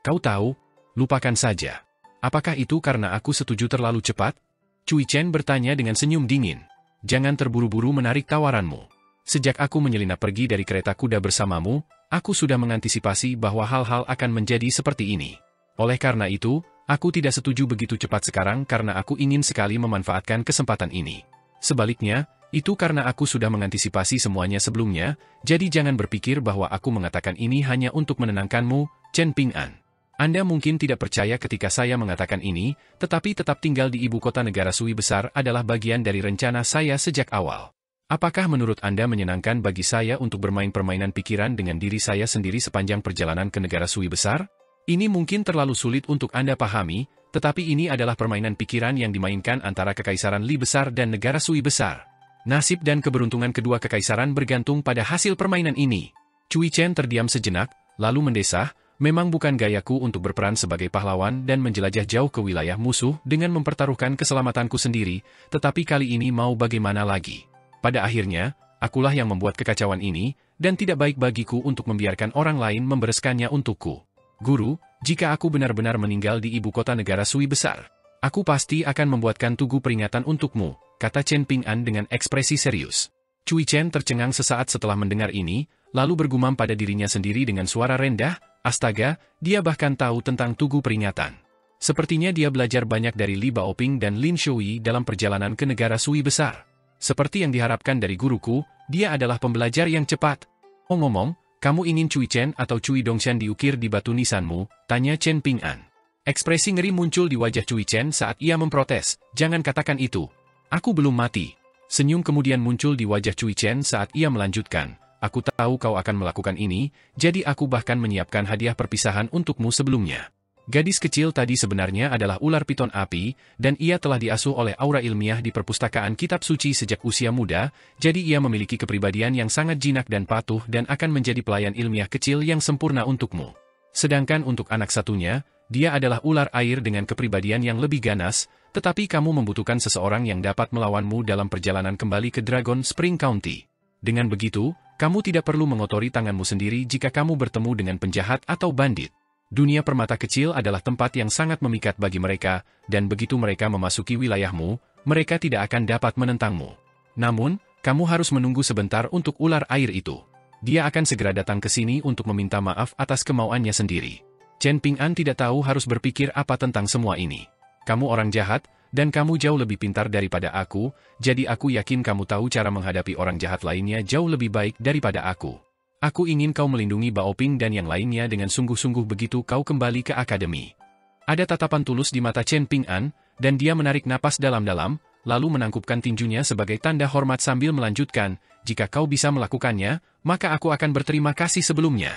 "Kau tahu, lupakan saja. Apakah itu karena aku setuju terlalu cepat?" Cui Chen bertanya dengan senyum dingin. "Jangan terburu-buru menarik tawaranmu. Sejak aku menyelinap pergi dari kereta kuda bersamamu, aku sudah mengantisipasi bahwa hal-hal akan menjadi seperti ini. Oleh karena itu, aku tidak setuju begitu cepat sekarang karena aku ingin sekali memanfaatkan kesempatan ini. Sebaliknya, itu karena aku sudah mengantisipasi semuanya sebelumnya, jadi jangan berpikir bahwa aku mengatakan ini hanya untuk menenangkanmu, Chen Ping'an. Anda mungkin tidak percaya ketika saya mengatakan ini, tetapi tetap tinggal di ibu kota negara Sui besar adalah bagian dari rencana saya sejak awal. Apakah menurut Anda menyenangkan bagi saya untuk bermain permainan pikiran dengan diri saya sendiri sepanjang perjalanan ke negara Sui besar? Ini mungkin terlalu sulit untuk Anda pahami, tetapi ini adalah permainan pikiran yang dimainkan antara Kekaisaran Li besar dan negara Sui besar. Nasib dan keberuntungan kedua kekaisaran bergantung pada hasil permainan ini. Cui Chen terdiam sejenak, lalu mendesah, memang bukan gayaku untuk berperan sebagai pahlawan dan menjelajah jauh ke wilayah musuh dengan mempertaruhkan keselamatanku sendiri, tetapi kali ini mau bagaimana lagi? Pada akhirnya, akulah yang membuat kekacauan ini, dan tidak baik bagiku untuk membiarkan orang lain membereskannya untukku. Guru, jika aku benar-benar meninggal di ibu kota negara Sui besar, aku pasti akan membuatkan tugu peringatan untukmu, kata Chen Ping'an dengan ekspresi serius. Cui Chen tercengang sesaat setelah mendengar ini, lalu bergumam pada dirinya sendiri dengan suara rendah, astaga, dia bahkan tahu tentang tugu peringatan. Sepertinya dia belajar banyak dari Li Baoping dan Lin Shui dalam perjalanan ke negara Sui besar. Seperti yang diharapkan dari guruku, dia adalah pembelajar yang cepat. Ngomong, kamu ingin Cui Chen atau Cui Dongshan diukir di batu nisanmu? Tanya Chen Ping'an. Ekspresi ngeri muncul di wajah Cui Chen saat ia memprotes, jangan katakan itu. Aku belum mati. Senyum kemudian muncul di wajah Cui Chen saat ia melanjutkan, aku tahu kau akan melakukan ini, jadi aku bahkan menyiapkan hadiah perpisahan untukmu sebelumnya. Gadis kecil tadi sebenarnya adalah ular piton api, dan ia telah diasuh oleh aura ilmiah di perpustakaan kitab suci sejak usia muda, jadi ia memiliki kepribadian yang sangat jinak dan patuh dan akan menjadi pelayan ilmiah kecil yang sempurna untukmu. Sedangkan untuk anak satunya, dia adalah ular air dengan kepribadian yang lebih ganas, tetapi kamu membutuhkan seseorang yang dapat melawanmu dalam perjalanan kembali ke Dragon Spring County. Dengan begitu, kamu tidak perlu mengotori tanganmu sendiri jika kamu bertemu dengan penjahat atau bandit. Dunia permata kecil adalah tempat yang sangat memikat bagi mereka, dan begitu mereka memasuki wilayahmu, mereka tidak akan dapat menentangmu. Namun, kamu harus menunggu sebentar untuk ular air itu. Dia akan segera datang ke sini untuk meminta maaf atas kemauannya sendiri. Chen Ping'an tidak tahu harus berpikir apa tentang semua ini. Kamu orang jahat, dan kamu jauh lebih pintar daripada aku, jadi aku yakin kamu tahu cara menghadapi orang jahat lainnya jauh lebih baik daripada aku. Aku ingin kau melindungi Baoping dan yang lainnya dengan sungguh-sungguh begitu kau kembali ke akademi. Ada tatapan tulus di mata Chen Ping'an, dan dia menarik napas dalam-dalam, lalu menangkupkan tinjunya sebagai tanda hormat sambil melanjutkan, jika kau bisa melakukannya, maka aku akan berterima kasih sebelumnya.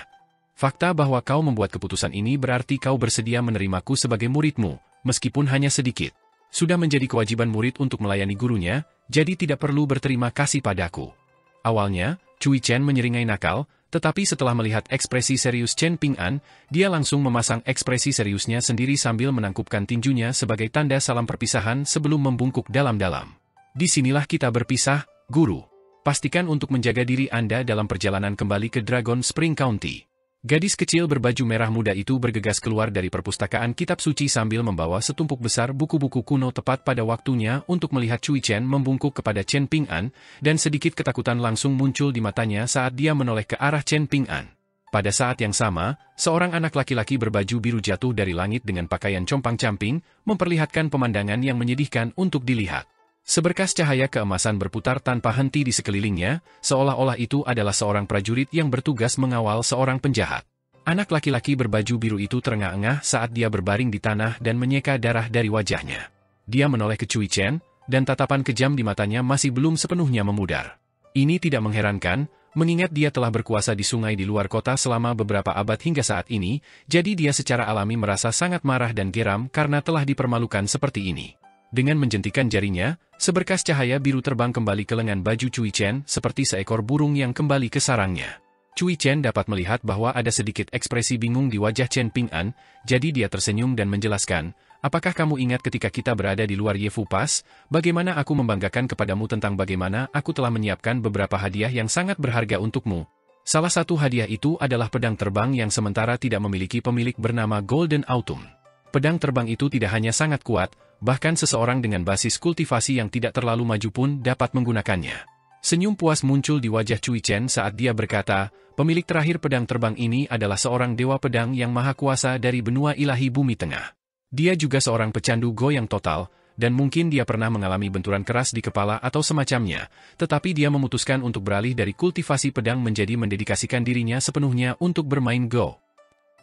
Fakta bahwa kau membuat keputusan ini berarti kau bersedia menerimaku sebagai muridmu, meskipun hanya sedikit. Sudah menjadi kewajiban murid untuk melayani gurunya, jadi tidak perlu berterima kasih padaku. Awalnya, Cui Chen menyeringai nakal, tetapi setelah melihat ekspresi serius Chen Ping'an, dia langsung memasang ekspresi seriusnya sendiri sambil menangkupkan tinjunya sebagai tanda salam perpisahan sebelum membungkuk dalam-dalam. Disinilah kita berpisah, guru. Pastikan untuk menjaga diri Anda dalam perjalanan kembali ke Dragon Spring County. Gadis kecil berbaju merah muda itu bergegas keluar dari perpustakaan kitab suci sambil membawa setumpuk besar buku-buku kuno tepat pada waktunya untuk melihat Cui Chen membungkuk kepada Chen Ping'an, dan sedikit ketakutan langsung muncul di matanya saat dia menoleh ke arah Chen Ping'an. Pada saat yang sama, seorang anak laki-laki berbaju biru jatuh dari langit dengan pakaian compang-camping, memperlihatkan pemandangan yang menyedihkan untuk dilihat. Seberkas cahaya keemasan berputar tanpa henti di sekelilingnya, seolah-olah itu adalah seorang prajurit yang bertugas mengawal seorang penjahat. Anak laki-laki berbaju biru itu terengah-engah saat dia berbaring di tanah dan menyeka darah dari wajahnya. Dia menoleh ke Cui Chen, dan tatapan kejam di matanya masih belum sepenuhnya memudar. Ini tidak mengherankan, mengingat dia telah berkuasa di sungai di luar kota selama beberapa abad hingga saat ini, jadi dia secara alami merasa sangat marah dan geram karena telah dipermalukan seperti ini. Dengan menjentikan jarinya, seberkas cahaya biru terbang kembali ke lengan baju Cui Chen seperti seekor burung yang kembali ke sarangnya. Cui Chen dapat melihat bahwa ada sedikit ekspresi bingung di wajah Chen Ping'an, jadi dia tersenyum dan menjelaskan, apakah kamu ingat ketika kita berada di luar Yefu Pass, bagaimana aku membanggakan kepadamu tentang bagaimana aku telah menyiapkan beberapa hadiah yang sangat berharga untukmu. Salah satu hadiah itu adalah pedang terbang yang sementara tidak memiliki pemilik bernama Golden Autumn. Pedang terbang itu tidak hanya sangat kuat, bahkan seseorang dengan basis kultivasi yang tidak terlalu maju pun dapat menggunakannya. Senyum puas muncul di wajah Cui Chen saat dia berkata, pemilik terakhir pedang terbang ini adalah seorang dewa pedang yang maha kuasa dari benua ilahi bumi tengah. Dia juga seorang pecandu Go yang total, dan mungkin dia pernah mengalami benturan keras di kepala atau semacamnya, tetapi dia memutuskan untuk beralih dari kultivasi pedang menjadi mendedikasikan dirinya sepenuhnya untuk bermain Go.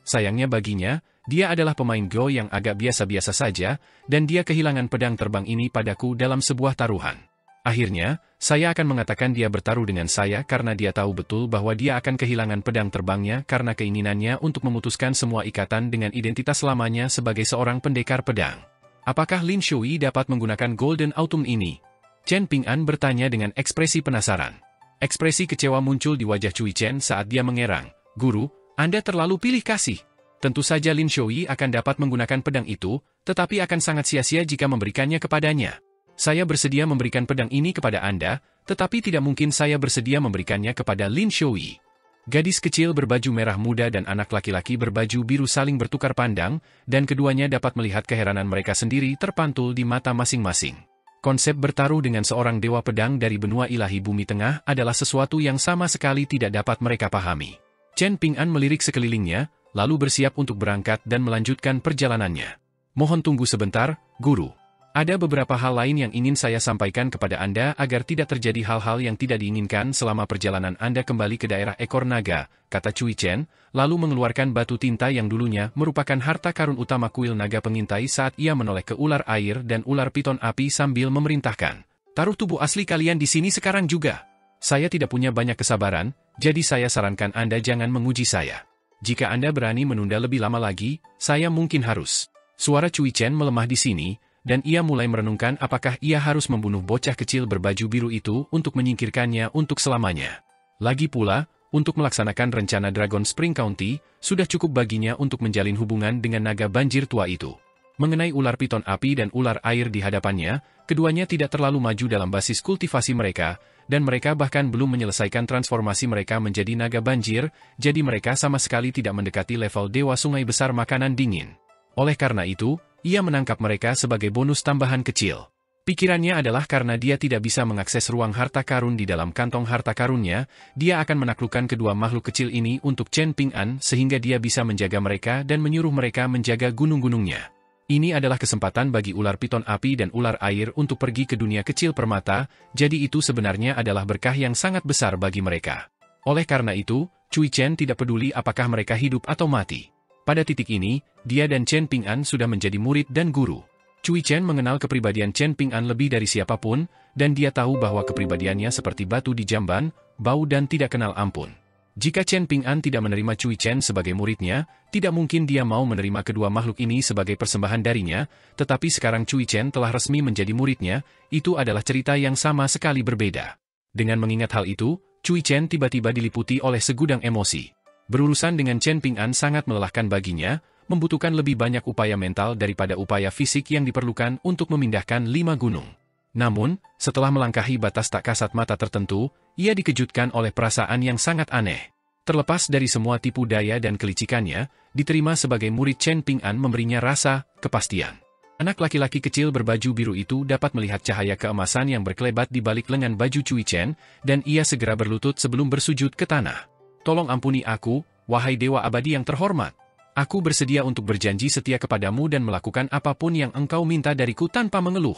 Sayangnya baginya, dia adalah pemain Go yang agak biasa-biasa saja, dan dia kehilangan pedang terbang ini padaku dalam sebuah taruhan. Akhirnya, saya akan mengatakan dia bertaruh dengan saya karena dia tahu betul bahwa dia akan kehilangan pedang terbangnya karena keinginannya untuk memutuskan semua ikatan dengan identitas lamanya sebagai seorang pendekar pedang. Apakah Lin Shui dapat menggunakan Golden Autumn ini? Chen Ping'an bertanya dengan ekspresi penasaran. Ekspresi kecewa muncul di wajah Cui Chen saat dia mengerang. Guru, Anda terlalu pilih kasih. Tentu saja Lin Shui akan dapat menggunakan pedang itu, tetapi akan sangat sia-sia jika memberikannya kepadanya. Saya bersedia memberikan pedang ini kepada Anda, tetapi tidak mungkin saya bersedia memberikannya kepada Lin Shui. Gadis kecil berbaju merah muda dan anak laki-laki berbaju biru saling bertukar pandang, dan keduanya dapat melihat keheranan mereka sendiri terpantul di mata masing-masing. Konsep bertaruh dengan seorang dewa pedang dari benua ilahi bumi tengah adalah sesuatu yang sama sekali tidak dapat mereka pahami. Chen Ping'an melirik sekelilingnya, lalu bersiap untuk berangkat dan melanjutkan perjalanannya. Mohon tunggu sebentar, Guru. Ada beberapa hal lain yang ingin saya sampaikan kepada Anda agar tidak terjadi hal-hal yang tidak diinginkan selama perjalanan Anda kembali ke daerah ekor naga, kata Cui Chen, lalu mengeluarkan batu tinta yang dulunya merupakan harta karun utama kuil naga pengintai saat ia menoleh ke ular air dan ular piton api sambil memerintahkan. Taruh tubuh asli kalian di sini sekarang juga. Saya tidak punya banyak kesabaran, jadi saya sarankan Anda jangan menguji saya. Jika Anda berani menunda lebih lama lagi, saya mungkin harus. Suara Cui Chen melemah di sini, dan ia mulai merenungkan apakah ia harus membunuh bocah kecil berbaju biru itu untuk menyingkirkannya untuk selamanya. Lagi pula, untuk melaksanakan rencana Dragon Spring County, sudah cukup baginya untuk menjalin hubungan dengan naga banjir tua itu. Mengenai ular piton api dan ular air di hadapannya, keduanya tidak terlalu maju dalam basis kultivasi mereka, dan mereka bahkan belum menyelesaikan transformasi mereka menjadi naga banjir, jadi mereka sama sekali tidak mendekati level dewa sungai besar makanan dingin. Oleh karena itu, ia menangkap mereka sebagai bonus tambahan kecil. Pikirannya adalah karena dia tidak bisa mengakses ruang harta karun di dalam kantong harta karunnya, dia akan menaklukkan kedua makhluk kecil ini untuk Chen Ping'an sehingga dia bisa menjaga mereka dan menyuruh mereka menjaga gunung-gunungnya. Ini adalah kesempatan bagi ular piton api dan ular air untuk pergi ke dunia kecil permata, jadi itu sebenarnya adalah berkah yang sangat besar bagi mereka. Oleh karena itu, Cui Chen tidak peduli apakah mereka hidup atau mati. Pada titik ini, dia dan Chen Ping'an sudah menjadi murid dan guru. Cui Chen mengenal kepribadian Chen Ping'an lebih dari siapapun, dan dia tahu bahwa kepribadiannya seperti batu di jamban, bau dan tidak kenal ampun. Jika Chen Ping'an tidak menerima Cui Chen sebagai muridnya, tidak mungkin dia mau menerima kedua makhluk ini sebagai persembahan darinya, tetapi sekarang Cui Chen telah resmi menjadi muridnya, itu adalah cerita yang sama sekali berbeda. Dengan mengingat hal itu, Cui Chen tiba-tiba diliputi oleh segudang emosi. Berurusan dengan Chen Ping'an sangat melelahkan baginya, membutuhkan lebih banyak upaya mental daripada upaya fisik yang diperlukan untuk memindahkan 5 gunung. Namun, setelah melangkahi batas tak kasat mata tertentu, ia dikejutkan oleh perasaan yang sangat aneh. Terlepas dari semua tipu daya dan kelicikannya, diterima sebagai murid Chen Ping'an memberinya rasa kepastian. Anak laki-laki kecil berbaju biru itu dapat melihat cahaya keemasan yang berkelebat di balik lengan baju Cui Chen, dan ia segera berlutut sebelum bersujud ke tanah. Tolong ampuni aku, wahai Dewa Abadi yang terhormat. Aku bersedia untuk berjanji setia kepadamu dan melakukan apapun yang engkau minta dariku tanpa mengeluh.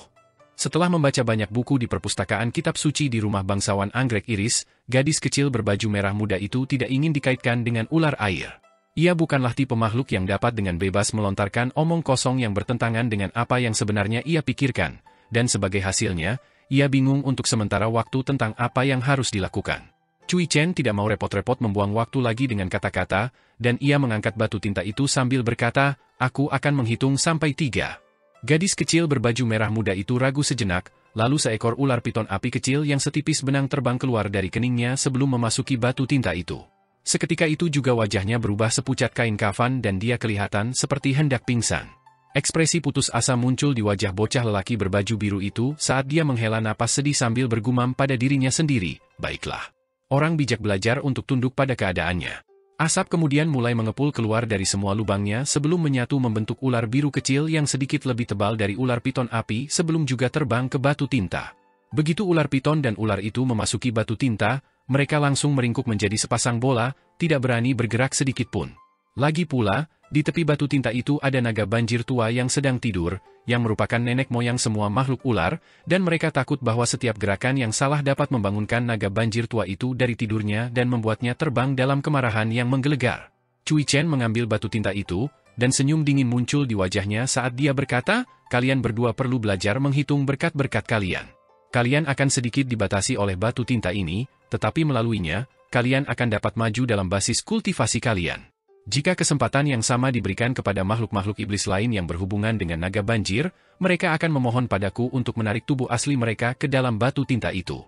Setelah membaca banyak buku di perpustakaan kitab suci di rumah bangsawan anggrek iris, gadis kecil berbaju merah muda itu tidak ingin dikaitkan dengan ular air. Ia bukanlah tipe makhluk yang dapat dengan bebas melontarkan omong kosong yang bertentangan dengan apa yang sebenarnya ia pikirkan, dan sebagai hasilnya, ia bingung untuk sementara waktu tentang apa yang harus dilakukan. Cui Chen tidak mau repot-repot membuang waktu lagi dengan kata-kata, dan ia mengangkat batu tinta itu sambil berkata, aku akan menghitung sampai 3. Gadis kecil berbaju merah muda itu ragu sejenak, lalu seekor ular piton api kecil yang setipis benang terbang keluar dari keningnya sebelum memasuki batu tinta itu. Seketika itu juga wajahnya berubah sepucat kain kafan dan dia kelihatan seperti hendak pingsan. Ekspresi putus asa muncul di wajah bocah lelaki berbaju biru itu saat dia menghela napas sedih sambil bergumam pada dirinya sendiri, baiklah. Orang bijak belajar untuk tunduk pada keadaannya. Asap kemudian mulai mengepul keluar dari semua lubangnya sebelum menyatu membentuk ular biru kecil yang sedikit lebih tebal dari ular piton api sebelum juga terbang ke batu tinta. Begitu ular piton dan ular itu memasuki batu tinta, mereka langsung meringkuk menjadi sepasang bola, tidak berani bergerak sedikit pun. Lagi pula, di tepi batu tinta itu ada naga banjir tua yang sedang tidur, yang merupakan nenek moyang semua makhluk ular, dan mereka takut bahwa setiap gerakan yang salah dapat membangunkan naga banjir tua itu dari tidurnya dan membuatnya terbang dalam kemarahan yang menggelegar. Cui Chen mengambil batu tinta itu, dan senyum dingin muncul di wajahnya saat dia berkata, kalian berdua perlu belajar menghitung berkat-berkat kalian. Kalian akan sedikit dibatasi oleh batu tinta ini, tetapi melaluinya, kalian akan dapat maju dalam basis kultivasi kalian. Jika kesempatan yang sama diberikan kepada makhluk-makhluk iblis lain yang berhubungan dengan naga banjir, mereka akan memohon padaku untuk menarik tubuh asli mereka ke dalam batu tinta itu.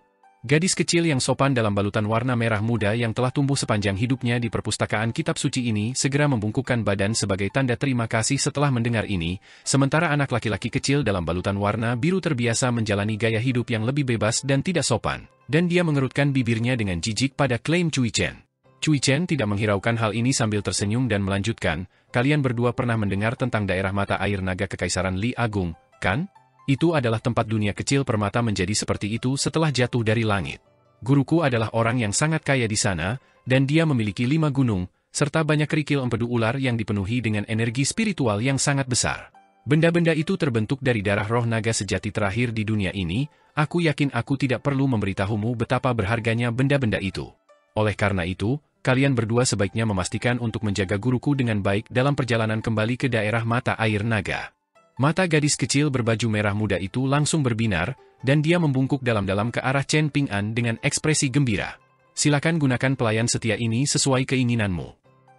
Gadis kecil yang sopan dalam balutan warna merah muda yang telah tumbuh sepanjang hidupnya di perpustakaan kitab suci ini segera membungkukkan badan sebagai tanda terima kasih setelah mendengar ini, sementara anak laki-laki kecil dalam balutan warna biru terbiasa menjalani gaya hidup yang lebih bebas dan tidak sopan, dan dia mengerutkan bibirnya dengan jijik pada klaim Cui Chen. Cui Chen tidak menghiraukan hal ini sambil tersenyum dan melanjutkan, kalian berdua pernah mendengar tentang daerah mata air naga Kekaisaran Li Agung, kan? Itu adalah tempat dunia kecil permata menjadi seperti itu setelah jatuh dari langit. Guruku adalah orang yang sangat kaya di sana, dan dia memiliki 5 gunung, serta banyak kerikil empedu ular yang dipenuhi dengan energi spiritual yang sangat besar. Benda-benda itu terbentuk dari darah roh naga sejati terakhir di dunia ini, aku yakin aku tidak perlu memberitahumu betapa berharganya benda-benda itu. Oleh karena itu, kalian berdua sebaiknya memastikan untuk menjaga guruku dengan baik dalam perjalanan kembali ke daerah mata air naga. Mata gadis kecil berbaju merah muda itu langsung berbinar, dan dia membungkuk dalam-dalam ke arah Chen Ping'an dengan ekspresi gembira. Silakan gunakan pelayan setia ini sesuai keinginanmu.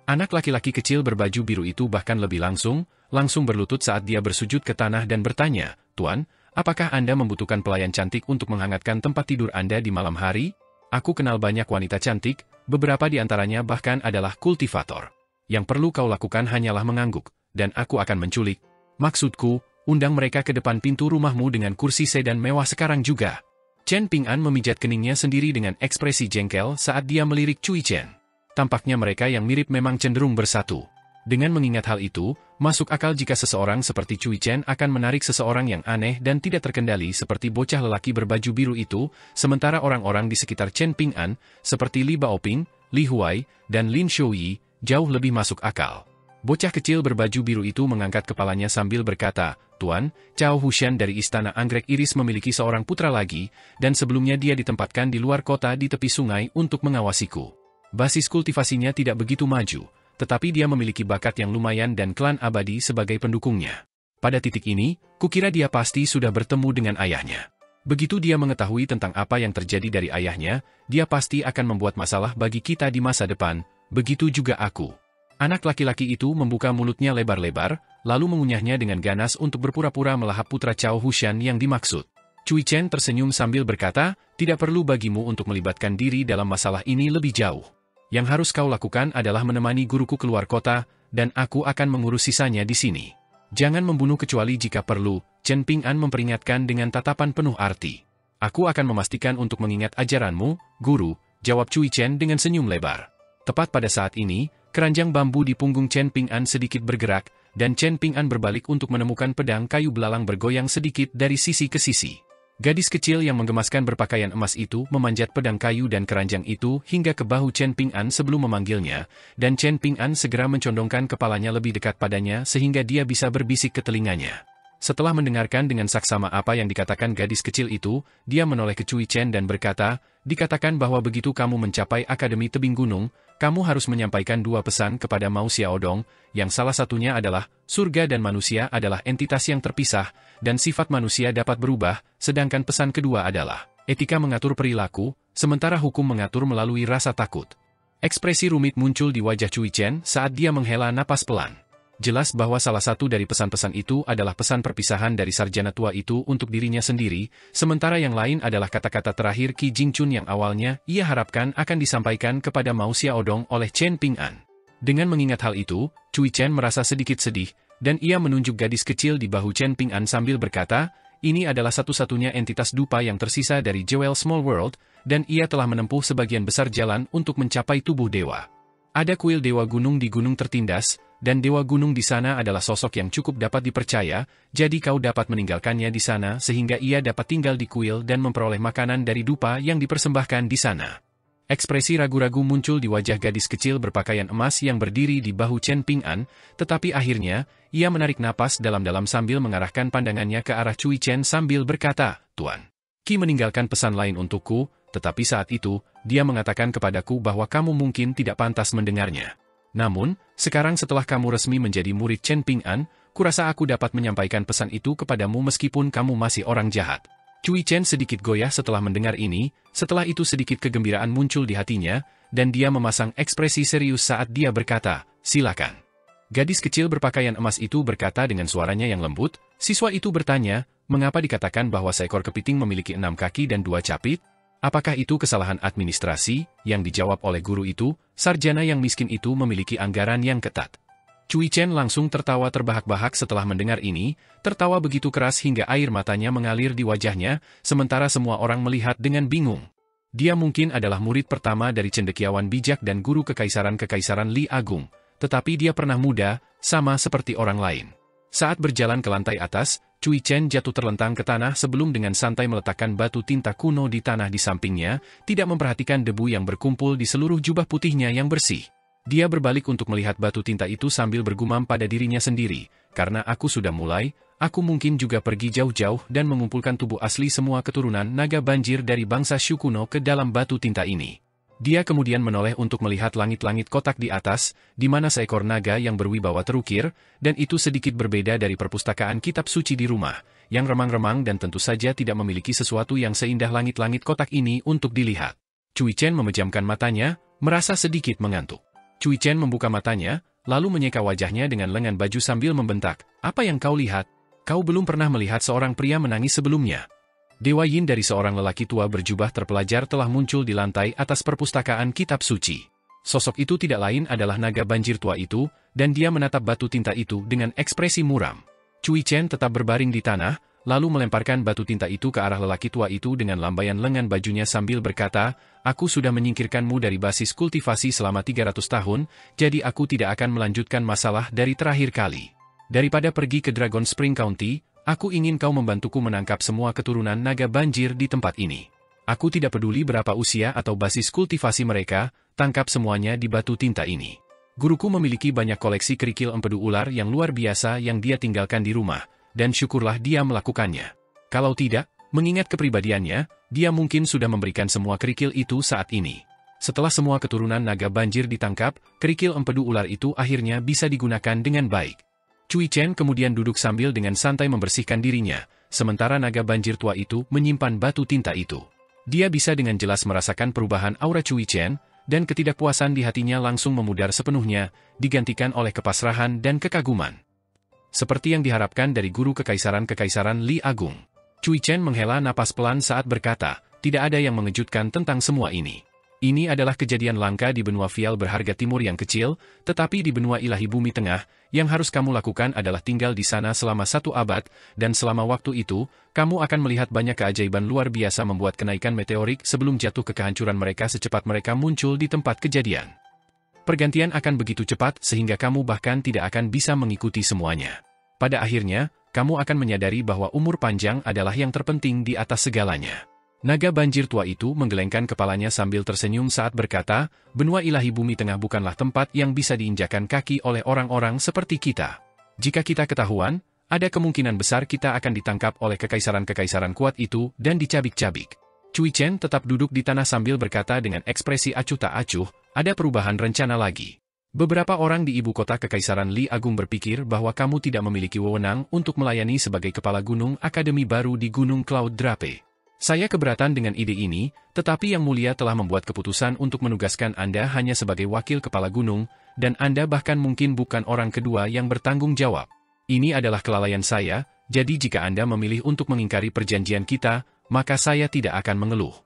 Anak laki-laki kecil berbaju biru itu bahkan lebih langsung berlutut saat dia bersujud ke tanah dan bertanya, Tuan, apakah Anda membutuhkan pelayan cantik untuk menghangatkan tempat tidur Anda di malam hari? Aku kenal banyak wanita cantik, beberapa di antaranya bahkan adalah kultivator. Yang perlu kau lakukan hanyalah mengangguk, dan aku akan menculik. Maksudku, undang mereka ke depan pintu rumahmu dengan kursi sedan mewah sekarang juga. Chen Ping'an memijat keningnya sendiri dengan ekspresi jengkel saat dia melirik Cui Chen. Tampaknya mereka yang mirip memang cenderung bersatu. Dengan mengingat hal itu, masuk akal jika seseorang seperti Cui Chen akan menarik seseorang yang aneh dan tidak terkendali seperti bocah lelaki berbaju biru itu, sementara orang-orang di sekitar Chen Ping'an, seperti Li Baoping, Li Huai, dan Lin Shouyi, jauh lebih masuk akal. Bocah kecil berbaju biru itu mengangkat kepalanya sambil berkata, Tuan, Cao Hushan dari Istana Anggrek Iris memiliki seorang putra lagi, dan sebelumnya dia ditempatkan di luar kota di tepi sungai untuk mengawasiku. Basis kultivasinya tidak begitu maju, tetapi dia memiliki bakat yang lumayan dan klan abadi sebagai pendukungnya. Pada titik ini, kukira dia pasti sudah bertemu dengan ayahnya. Begitu dia mengetahui tentang apa yang terjadi dari ayahnya, dia pasti akan membuat masalah bagi kita di masa depan, begitu juga aku. Anak laki-laki itu membuka mulutnya lebar-lebar, lalu mengunyahnya dengan ganas untuk berpura-pura melahap putra Cao Hushan yang dimaksud. Cui Chen tersenyum sambil berkata, tidak perlu bagimu untuk melibatkan diri dalam masalah ini lebih jauh. Yang harus kau lakukan adalah menemani guruku keluar kota, dan aku akan mengurus sisanya di sini. Jangan membunuh kecuali jika perlu, Chen Ping'an memperingatkan dengan tatapan penuh arti. Aku akan memastikan untuk mengingat ajaranmu, guru, jawab Cui Chen dengan senyum lebar. Tepat pada saat ini, keranjang bambu di punggung Chen Ping'an sedikit bergerak, dan Chen Ping'an berbalik untuk menemukan pedang kayu belalang bergoyang sedikit dari sisi ke sisi. Gadis kecil yang menggemaskan berpakaian emas itu memanjat pedang kayu dan keranjang itu hingga ke bahu Chen Ping'an sebelum memanggilnya, dan Chen Ping'an segera mencondongkan kepalanya lebih dekat padanya sehingga dia bisa berbisik ke telinganya. Setelah mendengarkan dengan saksama apa yang dikatakan gadis kecil itu, dia menoleh ke Cui Chen dan berkata, dikatakan bahwa begitu kamu mencapai Akademi Tebing Gunung, kamu harus menyampaikan 2 pesan kepada Mao Xiaodong, yang salah satunya adalah, surga dan manusia adalah entitas yang terpisah, dan sifat manusia dapat berubah, sedangkan pesan kedua adalah, etika mengatur perilaku, sementara hukum mengatur melalui rasa takut. Ekspresi rumit muncul di wajah Cui Chen saat dia menghela napas pelan. Jelas bahwa salah satu dari pesan-pesan itu adalah pesan perpisahan dari sarjana tua itu untuk dirinya sendiri, sementara yang lain adalah kata-kata terakhir Qi Jingchun yang awalnya ia harapkan akan disampaikan kepada Mao Xiaodong oleh Chen Ping'an. Dengan mengingat hal itu, Cui Chen merasa sedikit sedih, dan ia menunjuk gadis kecil di bahu Chen Ping'an sambil berkata, ini adalah satu-satunya entitas dupa yang tersisa dari Jewel Small World, dan ia telah menempuh sebagian besar jalan untuk mencapai tubuh dewa. Ada kuil Dewa Gunung di Gunung Tertindas, dan Dewa Gunung di sana adalah sosok yang cukup dapat dipercaya, jadi kau dapat meninggalkannya di sana sehingga ia dapat tinggal di kuil dan memperoleh makanan dari dupa yang dipersembahkan di sana. Ekspresi ragu-ragu muncul di wajah gadis kecil berpakaian emas yang berdiri di bahu Chen Ping'an, tetapi akhirnya, ia menarik napas dalam-dalam sambil mengarahkan pandangannya ke arah Cui Chen sambil berkata, Tuan, Qi meninggalkan pesan lain untukku, tetapi saat itu, dia mengatakan kepadaku bahwa kamu mungkin tidak pantas mendengarnya. Namun, sekarang setelah kamu resmi menjadi murid Chen Ping'an, kurasa aku dapat menyampaikan pesan itu kepadamu meskipun kamu masih orang jahat. Cui Chen sedikit goyah setelah mendengar ini, setelah itu sedikit kegembiraan muncul di hatinya, dan dia memasang ekspresi serius saat dia berkata, "Silakan." Gadis kecil berpakaian emas itu berkata dengan suaranya yang lembut. Siswa itu bertanya, "Mengapa dikatakan bahwa seekor kepiting memiliki 6 kaki dan 2 capit? Apakah itu kesalahan administrasi?" Yang dijawab oleh guru itu, sarjana yang miskin itu memiliki anggaran yang ketat. Cui Chen langsung tertawa terbahak-bahak setelah mendengar ini, tertawa begitu keras hingga air matanya mengalir di wajahnya, sementara semua orang melihat dengan bingung. Dia mungkin adalah murid pertama dari cendekiawan bijak dan guru kekaisaran Li Agung, tetapi dia pernah muda, sama seperti orang lain. Saat berjalan ke lantai atas, Cui Chen jatuh terlentang ke tanah sebelum dengan santai meletakkan batu tinta kuno di tanah di sampingnya, tidak memperhatikan debu yang berkumpul di seluruh jubah putihnya yang bersih. Dia berbalik untuk melihat batu tinta itu sambil bergumam pada dirinya sendiri, "Karena aku sudah mulai, aku mungkin juga pergi jauh-jauh dan mengumpulkan tubuh asli semua keturunan naga banjir dari bangsa Shu kuno ke dalam batu tinta ini." Dia kemudian menoleh untuk melihat langit-langit kotak di atas, di mana seekor naga yang berwibawa terukir, dan itu sedikit berbeda dari perpustakaan kitab suci di rumah, yang remang-remang dan tentu saja tidak memiliki sesuatu yang seindah langit-langit kotak ini untuk dilihat. Cui Chen memejamkan matanya, merasa sedikit mengantuk. Cui Chen membuka matanya, lalu menyeka wajahnya dengan lengan baju sambil membentak, "Apa yang kau lihat? Kau belum pernah melihat seorang pria menangis sebelumnya." Dewa Yin dari seorang lelaki tua berjubah terpelajar telah muncul di lantai atas perpustakaan kitab suci. Sosok itu tidak lain adalah naga banjir tua itu, dan dia menatap batu tinta itu dengan ekspresi muram. Cui Chen tetap berbaring di tanah, lalu melemparkan batu tinta itu ke arah lelaki tua itu dengan lambaian lengan bajunya sambil berkata, "Aku sudah menyingkirkanmu dari basis kultivasi selama 300 tahun, jadi aku tidak akan melanjutkan masalah dari terakhir kali. Daripada pergi ke Dragon Spring County, aku ingin kau membantuku menangkap semua keturunan naga banjir di tempat ini. Aku tidak peduli berapa usia atau basis kultivasi mereka, tangkap semuanya di batu tinta ini." Guruku memiliki banyak koleksi kerikil empedu ular yang luar biasa yang dia tinggalkan di rumah, dan syukurlah dia melakukannya. Kalau tidak, mengingat kepribadiannya, dia mungkin sudah memberikan semua kerikil itu saat ini. Setelah semua keturunan naga banjir ditangkap, kerikil empedu ular itu akhirnya bisa digunakan dengan baik. Cui Chen kemudian duduk sambil dengan santai membersihkan dirinya, sementara naga banjir tua itu menyimpan batu tinta itu. Dia bisa dengan jelas merasakan perubahan aura Cui Chen, dan ketidakpuasan di hatinya langsung memudar sepenuhnya, digantikan oleh kepasrahan dan kekaguman. Seperti yang diharapkan dari guru kekaisaran Li Agung. Cui Chen menghela napas pelan saat berkata, "Tidak ada yang mengejutkan tentang semua ini. Ini adalah kejadian langka di benua Vial berharga timur yang kecil, tetapi di benua ilahi bumi tengah, yang harus kamu lakukan adalah tinggal di sana selama 1 abad, dan selama waktu itu, kamu akan melihat banyak keajaiban luar biasa membuat kenaikan meteorik sebelum jatuh ke kehancuran mereka secepat mereka muncul di tempat kejadian. Pergantian akan begitu cepat sehingga kamu bahkan tidak akan bisa mengikuti semuanya. Pada akhirnya, kamu akan menyadari bahwa umur panjang adalah yang terpenting di atas segalanya." Naga banjir tua itu menggelengkan kepalanya sambil tersenyum saat berkata, "Benua ilahi bumi tengah bukanlah tempat yang bisa diinjakan kaki oleh orang-orang seperti kita. Jika kita ketahuan, ada kemungkinan besar kita akan ditangkap oleh kekaisaran-kekaisaran kuat itu dan dicabik-cabik." Cui Chen tetap duduk di tanah sambil berkata dengan ekspresi acuh tak acuh, "Ada perubahan rencana lagi. Beberapa orang di ibu kota kekaisaran Li Agung berpikir bahwa kamu tidak memiliki wewenang untuk melayani sebagai kepala gunung akademi baru di Gunung Cloud Drape. Saya keberatan dengan ide ini, tetapi Yang Mulia telah membuat keputusan untuk menugaskan Anda hanya sebagai wakil kepala gunung, dan Anda bahkan mungkin bukan orang kedua yang bertanggung jawab. Ini adalah kelalaian saya, jadi jika Anda memilih untuk mengingkari perjanjian kita, maka saya tidak akan mengeluh."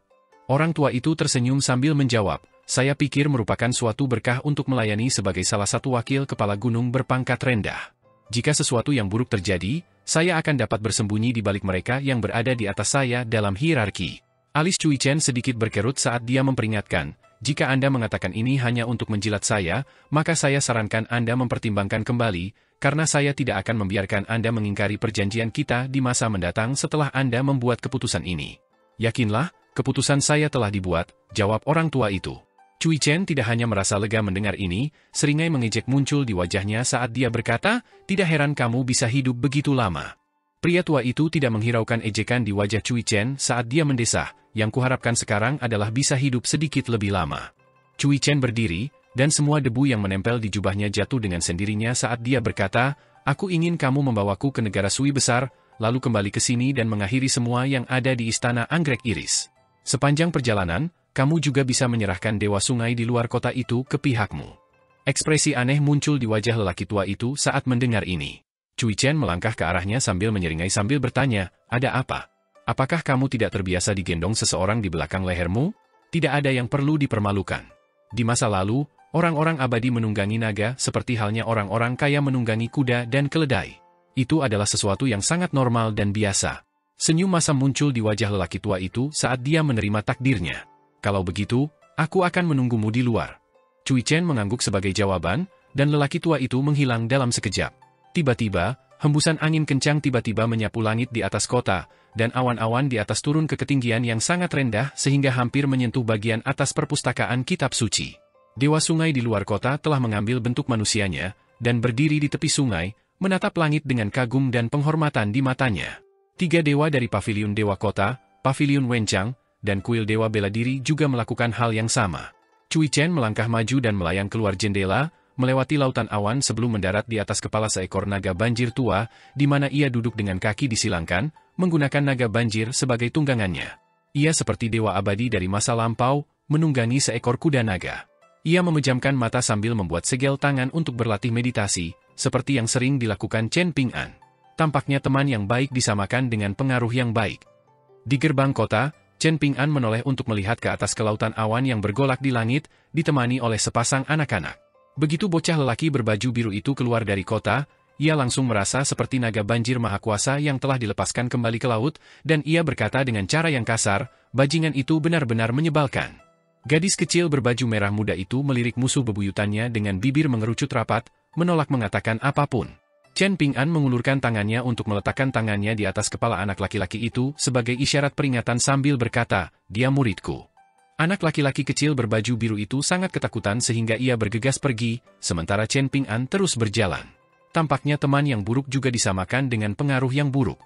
Orang tua itu tersenyum sambil menjawab, "Saya pikir merupakan suatu berkah untuk melayani sebagai salah satu wakil kepala gunung berpangkat rendah. Jika sesuatu yang buruk terjadi, saya akan dapat bersembunyi di balik mereka yang berada di atas saya dalam hierarki." Alis Cui Chen sedikit berkerut saat dia memperingatkan, "Jika Anda mengatakan ini hanya untuk menjilat saya, maka saya sarankan Anda mempertimbangkan kembali, karena saya tidak akan membiarkan Anda mengingkari perjanjian kita di masa mendatang setelah Anda membuat keputusan ini." "Yakinlah, keputusan saya telah dibuat," jawab orang tua itu. Cui Chen tidak hanya merasa lega mendengar ini, seringai mengejek muncul di wajahnya saat dia berkata, "Tidak heran kamu bisa hidup begitu lama." Pria tua itu tidak menghiraukan ejekan di wajah Cui Chen saat dia mendesah, "Yang kuharapkan sekarang adalah bisa hidup sedikit lebih lama." Cui Chen berdiri, dan semua debu yang menempel di jubahnya jatuh dengan sendirinya saat dia berkata, "Aku ingin kamu membawaku ke negara Sui besar, lalu kembali ke sini dan mengakhiri semua yang ada di Istana Anggrek Iris. Sepanjang perjalanan, kamu juga bisa menyerahkan Dewa Sungai di luar kota itu ke pihakmu. Ekspresi aneh muncul di wajah lelaki tua itu saat mendengar ini. Cui Chen melangkah ke arahnya sambil menyeringai sambil bertanya, ada apa? Apakah kamu tidak terbiasa digendong seseorang di belakang lehermu? Tidak ada yang perlu dipermalukan. Di masa lalu, orang-orang abadi menunggangi naga seperti halnya orang-orang kaya menunggangi kuda dan keledai. Itu adalah sesuatu yang sangat normal dan biasa. Senyum masam muncul di wajah lelaki tua itu saat dia menerima takdirnya. Kalau begitu, aku akan menunggumu di luar. Cui Chen mengangguk sebagai jawaban, dan lelaki tua itu menghilang dalam sekejap. Tiba-tiba, hembusan angin kencang tiba-tiba menyapu langit di atas kota, dan awan-awan di atas turun ke ketinggian yang sangat rendah sehingga hampir menyentuh bagian atas perpustakaan kitab suci. Dewa sungai di luar kota telah mengambil bentuk manusianya, dan berdiri di tepi sungai, menatap langit dengan kagum dan penghormatan di matanya. 3 dewa dari Paviliun Dewa Kota, Paviliun Wenchang, dan Kuil Dewa Bela Diri juga melakukan hal yang sama. Cui Chen melangkah maju dan melayang keluar jendela, melewati lautan awan sebelum mendarat di atas kepala seekor naga banjir tua, di mana ia duduk dengan kaki disilangkan, menggunakan naga banjir sebagai tunggangannya. Ia seperti dewa abadi dari masa lampau, menunggangi seekor kuda naga. Ia memejamkan mata sambil membuat segel tangan untuk berlatih meditasi, seperti yang sering dilakukan Chen Ping'an. Tampaknya teman yang baik disamakan dengan pengaruh yang baik. Di gerbang kota, Chen Ping'an menoleh untuk melihat ke atas ke lautan awan yang bergolak di langit, ditemani oleh sepasang anak-anak. Begitu bocah lelaki berbaju biru itu keluar dari kota, ia langsung merasa seperti naga banjir maha kuasa yang telah dilepaskan kembali ke laut, dan ia berkata dengan cara yang kasar, bajingan itu benar-benar menyebalkan. Gadis kecil berbaju merah muda itu melirik musuh bebuyutannya dengan bibir mengerucut rapat, menolak mengatakan apapun. Chen Ping'an mengulurkan tangannya untuk meletakkan tangannya di atas kepala anak laki-laki itu sebagai isyarat peringatan sambil berkata, dia muridku. Anak laki-laki kecil berbaju biru itu sangat ketakutan sehingga ia bergegas pergi, sementara Chen Ping'an terus berjalan. Tampaknya teman yang buruk juga disamakan dengan pengaruh yang buruk.